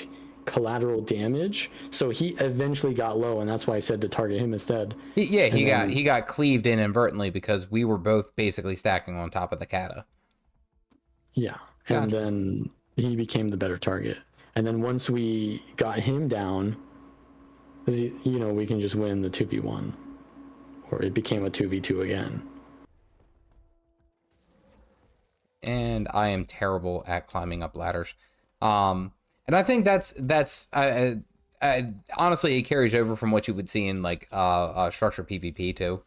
collateral damage, so he eventually got low, and that's why I said to target him instead. He got cleaved inadvertently because we were both basically stacking on top of the kata. Yeah, Gotcha. and then he became the better target. And then once we got him down, you know, we can just win the 2v1, or it became a 2v2 again. And I am terrible at climbing up ladders. And I think that's honestly, it carries over from what you would see in like structured PvP too.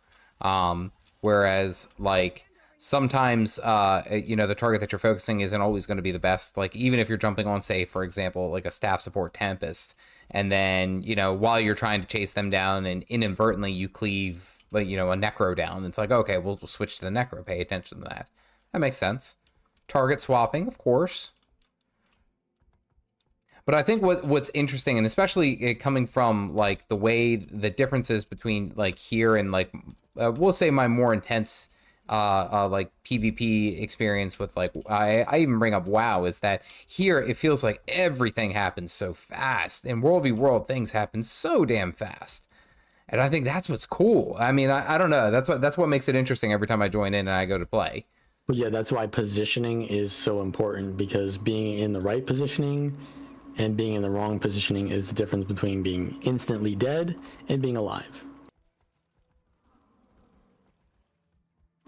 Whereas like sometimes you know, the target that you're focusing isn't always going to be the best. Like even if you're jumping on, say for example, like a staff support Tempest, and then you know while you're trying to chase them down and inadvertently you cleave like you know a necro down, it's like okay, we'll switch to the necro. Pay attention to that. That makes sense. Target swapping, of course. But I think what's interesting, and especially it coming from like the way the differences between like here and like we'll say my more intense like PvP experience with like I even bring up WoW, is that here it feels like everything happens so fast, and World v World things happen so damn fast. And I think that's what's cool. I mean, I don't know. That's what makes it interesting every time I join in and I go to play. But yeah, that's why positioning is so important, because being in the right positioning and being in the wrong positioning is the difference between being instantly dead and being alive.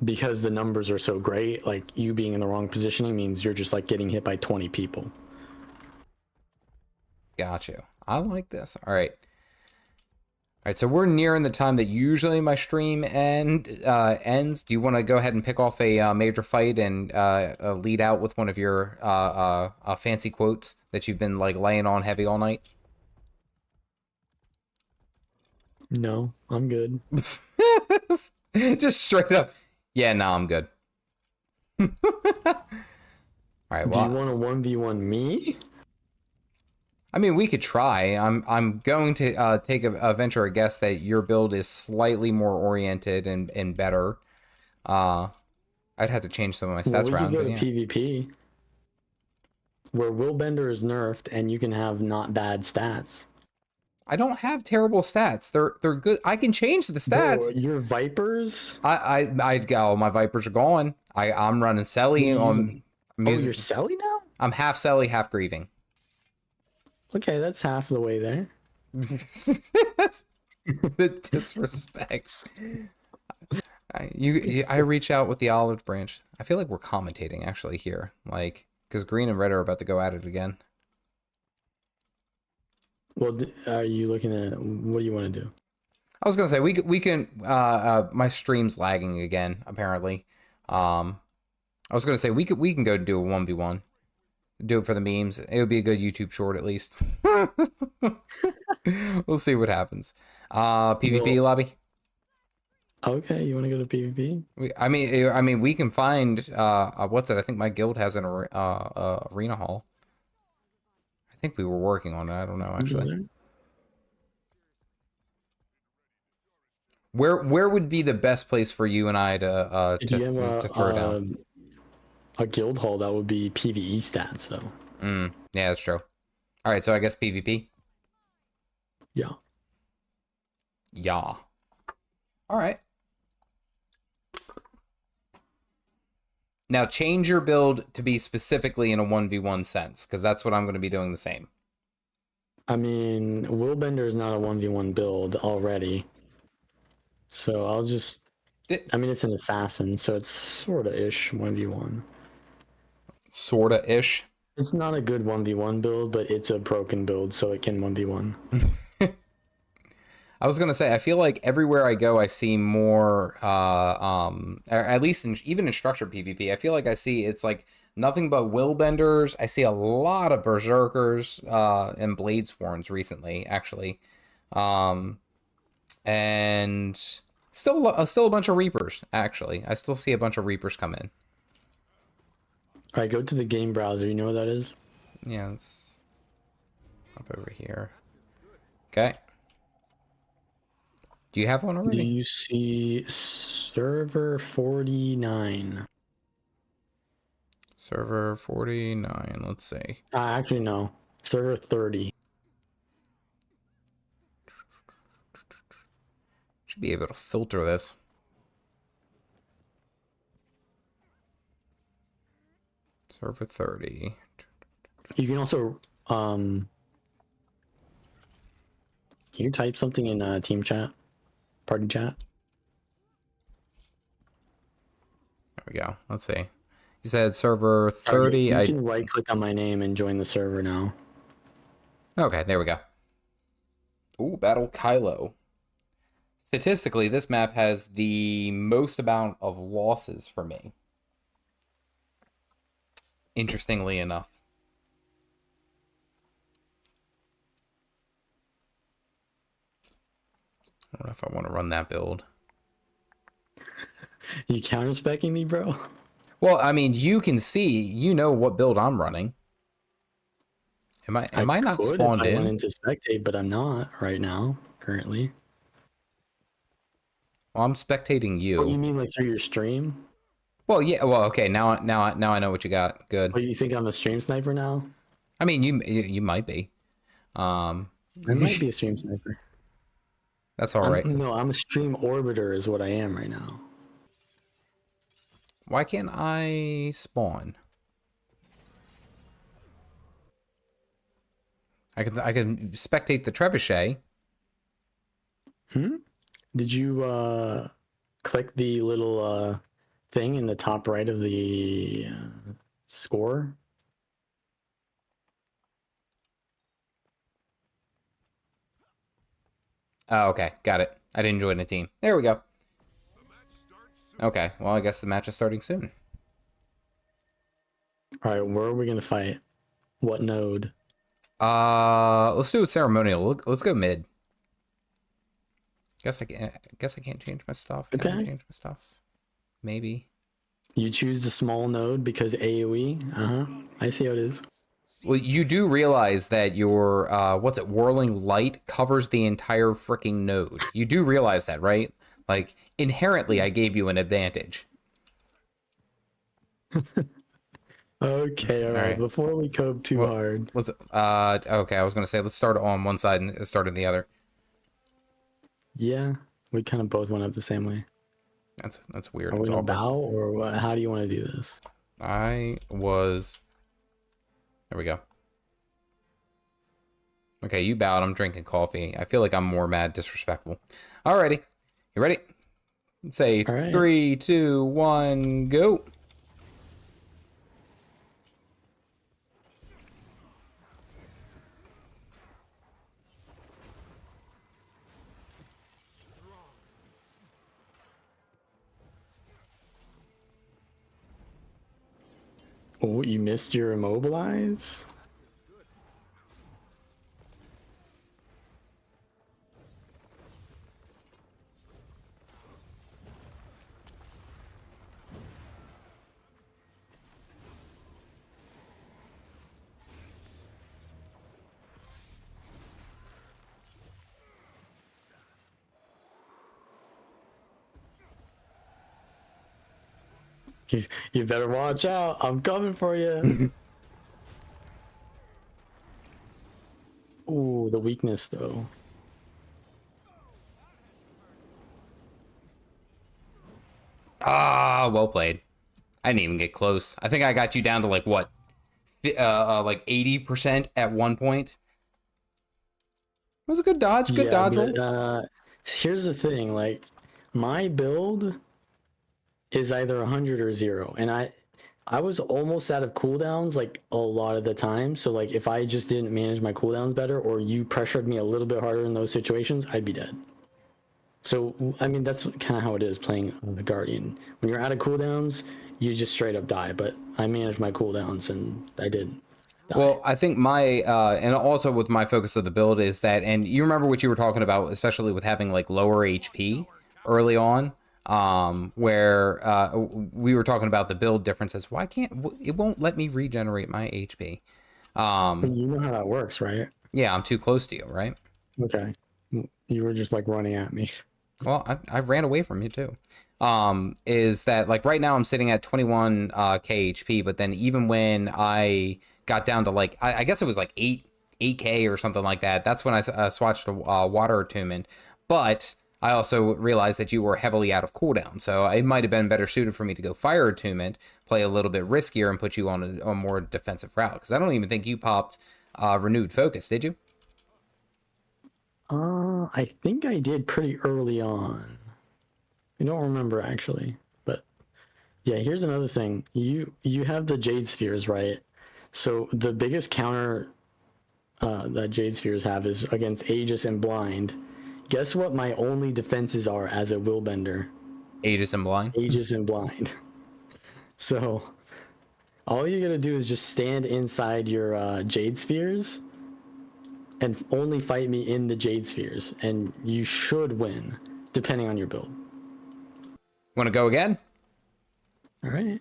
Because the numbers are so great, like you being in the wrong positioning means you're just like getting hit by 20 people. Got you. I like this. All right. All right, so we're nearing the time that usually my stream ends. Do you want to go ahead and pick off a major fight and lead out with one of your fancy quotes that you've been like laying on heavy all night? No, I'm good. Just straight up. Yeah, no, I'm good. All right, well, do you want to 1v1 me? I mean, we could try. I'm going to take a venture a guess that your build is slightly more oriented and better. I'd have to change some of my stats around. We could go to PvP, where willbender is nerfed and you can have not bad stats. I don't have terrible stats. They're good. I can change the stats. Bro, your vipers. I'd go. My vipers are gone. I'm running Selly on. Oh, you're Selly now? I'm half Selly, half grieving. Okay, that's half the way there. The disrespect. I reach out with the olive branch. I feel like we're commentating actually here, like because green and red are about to go at it again. Well, are you looking at what do you want to do? I was gonna say we can. My stream's lagging again apparently. I was gonna say we can go do a 1v1. Do it for the memes. It would be a good YouTube short at least. We'll see what happens. PvP lobby. Okay, you want to go to PvP? I mean, we can find what's it? I think my guild has an arena hall. I think we were working on it. I don't know actually. Where would be the best place for you and I If you have to throw down? A guild hall, that would be PvE stats, though. Yeah, that's true. All right, so I guess PvP. Yeah. Yeah. All right. Now change your build to be specifically in a 1v1 sense, because that's what I'm going to be doing the same. I mean, willbender is not a 1v1 build already. So I'll just... I mean, it's an assassin, so it's sorta-ish 1v1. Sorta-ish? It's not a good 1v1 build, but it's a broken build, so it can 1v1. I was gonna say, I feel like everywhere I go, I see more, at least even in structured PvP, I feel like I see it's like nothing but willbenders. I see a lot of berserkers and Bladesworns recently, actually, and still a bunch of reapers. Actually, I still see a bunch of reapers come in. All right, go to the game browser. You know what that is? Yeah, it's up over here. Okay. Do you have one already? Do you see server 49? Server 49, let's see. Actually, no. Server 30. Should be able to filter this. Server 30. You can also, can you type something in team chat? Party chat? There we go. Let's see. You said server 30. You can right click on my name and join the server now. Okay, there we go. Ooh, Battle Kylo. Statistically, this map has the most amount of losses for me. Interestingly enough. I don't know if I want to run that build. You counter-specking me, bro? Well, I mean, you can see, you know what build I'm running. Am I not spawned if I in? went into spectate, but I'm not right now, currently. Well, I'm spectating you. Oh, you mean like through your stream? Well, yeah. Well, okay. Now I know what you got. Good. Oh, you think I'm a stream sniper now? I mean, you might be. I might be a stream sniper. That's all right. No, I'm a stream orbiter is what I am right now. Why can't I spawn? I can spectate the trebuchet. Did you click the little thing in the top right of the score? Oh, okay. Got it. I didn't join a team. There we go. Okay. Well, I guess the match is starting soon. All right, where are we gonna fight? What node? Let's do it ceremonial. Let's go mid. Guess I can't change my stuff. Can I change my stuff? Maybe. You choose the small node because AoE. I see how it is. Well, you do realize that your what's it? Whirling light covers the entire freaking node. You do realize that, right? Like inherently, I gave you an advantage. Okay, all right. Before we cope too hard. Let's okay, I was gonna say let's start on one side and start on the other. Yeah, we kind of both went up the same way. That's weird. Are we gonna bow or what? How do you want to do this? There we go. Okay, you bowed. I'm drinking coffee. I feel like I'm more mad disrespectful. Alrighty. You ready? Let's say right. 3, 2, 1, go. Oh, you missed your immobilize? You better watch out. I'm coming for you. Ooh, the weakness though. Ah, well played. I didn't even get close. I think I got you down to like what, like 80% at one point. It was a good dodge. Good dodge roll. Here's the thing, like my build is either 100 or 0, and I was almost out of cooldowns like a lot of the time. So like if I just didn't manage my cooldowns better, or you pressured me a little bit harder in those situations, I'd be dead. So I mean that's kind of how it is playing the Guardian. When you're out of cooldowns, you just straight up die. But I managed my cooldowns and I did die. Well, I think my and also with my focus of the build is that, and you remember what you were talking about, especially with having like lower HP early on, where we were talking about the build differences. Why can't it won't let me regenerate my HP? But you know how that works, right? Yeah, I'm too close to you, right? Okay, you were just like running at me. Well, I ran away from you too. Is that like right now I'm sitting at 21 k HP, but then even when I got down to like I guess it was like 8k or something like that, that's when I swatched to water attunement. But I also realized that you were heavily out of cooldown, so it might have been better suited for me to go fire attunement, play a little bit riskier, and put you on a more defensive route. Because I don't even think you popped renewed focus, did you? I think I did pretty early on. I don't remember actually, but yeah. Here's another thing. You have the Jade Spheres, right? So the biggest counter that Jade Spheres have is against Aegis and Blind. Guess what my only defenses are as a willbender? Aegis and Blind. Aegis and Blind. So all you gotta do is just stand inside your Jade Spheres and only fight me in the Jade Spheres, and you should win, depending on your build. Want to go again? All right.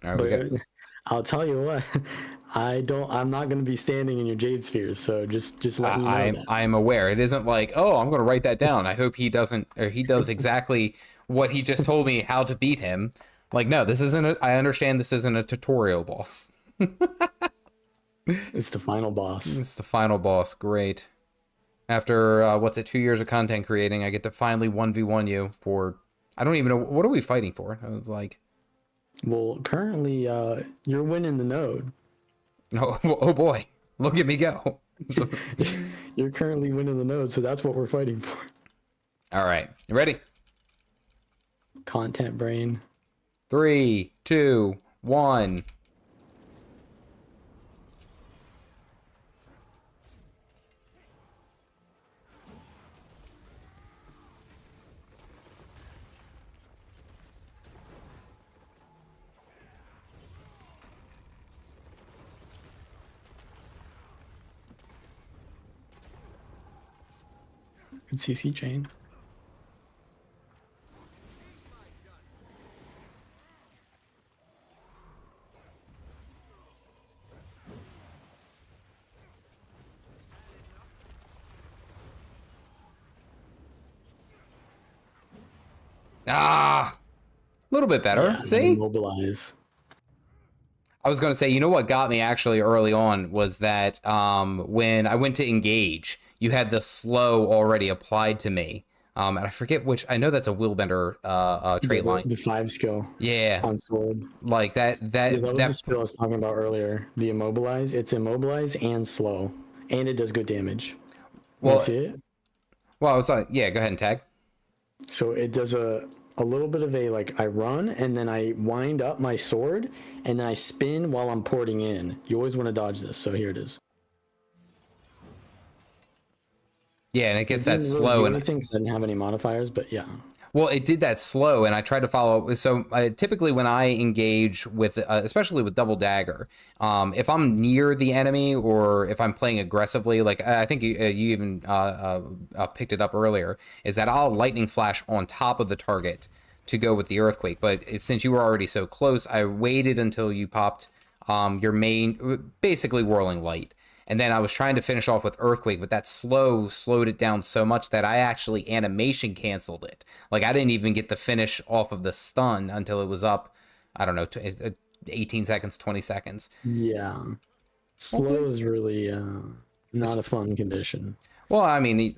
All right, But I'll tell you what, I'm not going to be standing in your Jade Spheres, so just let me know that. I am aware. It isn't like, oh, I'm going to write that down. I hope he doesn't, or he does exactly what he just told me how to beat him. Like, no, this isn't. I understand this isn't a tutorial boss. It's the final boss. It's the final boss. Great. After, what's it, 2 years of content creating, I get to finally 1v1 you for, I don't even know, what are we fighting for? I was like... Well, currently, you're winning the node. Oh boy, look at me go. So... You're currently winning the node, so that's what we're fighting for. All right, you ready? Content brain. 3, 2, 1. Good CC chain. Ah, a little bit better. Yeah, see? Mobilize. I was going to say, you know what got me actually early on was that when I went to engage, you had the slow already applied to me. And I forget which, I know that's a willbender trait line. The 5 skill. Yeah. On sword. Like that was the skill I was talking about earlier. The immobilize. It's immobilize and slow. And it does good damage. Well, see it? Well, it's like, yeah, go ahead and tag. So it does a little bit of a, like, I run and then I wind up my sword and then I spin while I'm porting in. You always want to dodge this, so here it is. Yeah, and it gets that slow. And I think I didn't have any modifiers, but yeah. Well, it did that slow, and I tried to follow. So typically when I engage with, especially with double dagger, if I'm near the enemy or if I'm playing aggressively, like I think you even picked it up earlier, is that I'll lightning flash on top of the target to go with the earthquake. But since you were already so close, I waited until you popped your main, basically whirling light. And then I was trying to finish off with Earthquake, but that slowed it down so much that I actually animation canceled it. Like, I didn't even get the finish off of the stun until it was up, I don't know, 18 seconds, 20 seconds. Yeah. Slow is really not a fun condition. Well, I mean,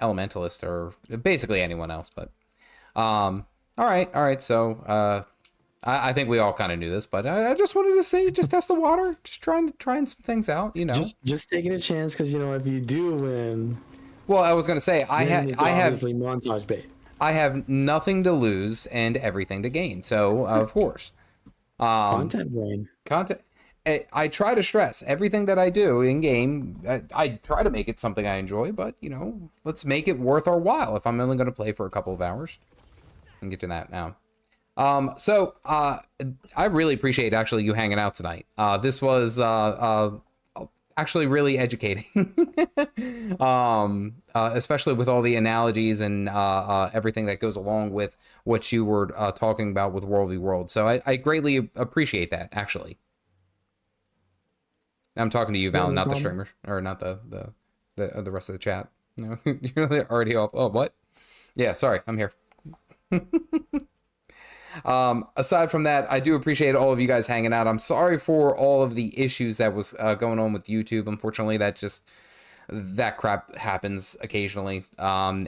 Elementalist or basically anyone else, but all right. So I think we all kind of knew this, but I just wanted to say, just test the water, just trying some things out, you know. Just taking a chance, because you know, if you do win. Well, I was gonna say I have montage bait. I have nothing to lose and everything to gain, so of course. Content brain. Content. I try to stress everything that I do in game. I try to make it something I enjoy, but you know, let's make it worth our while. If I'm only going to play for a couple of hours, and get to that now. So I really appreciate actually you hanging out tonight. This was actually really educating, especially with all the analogies and everything that goes along with what you were talking about with World v World. So I greatly appreciate that, actually. I'm talking to you, Vallun, not the streamers, or not the rest of the chat. No, you're already off. Oh, what? Yeah, sorry, I'm here. Aside from that, I do appreciate all of you guys hanging out. I'm sorry for all of the issues that was going on with YouTube. Unfortunately, that crap happens occasionally. And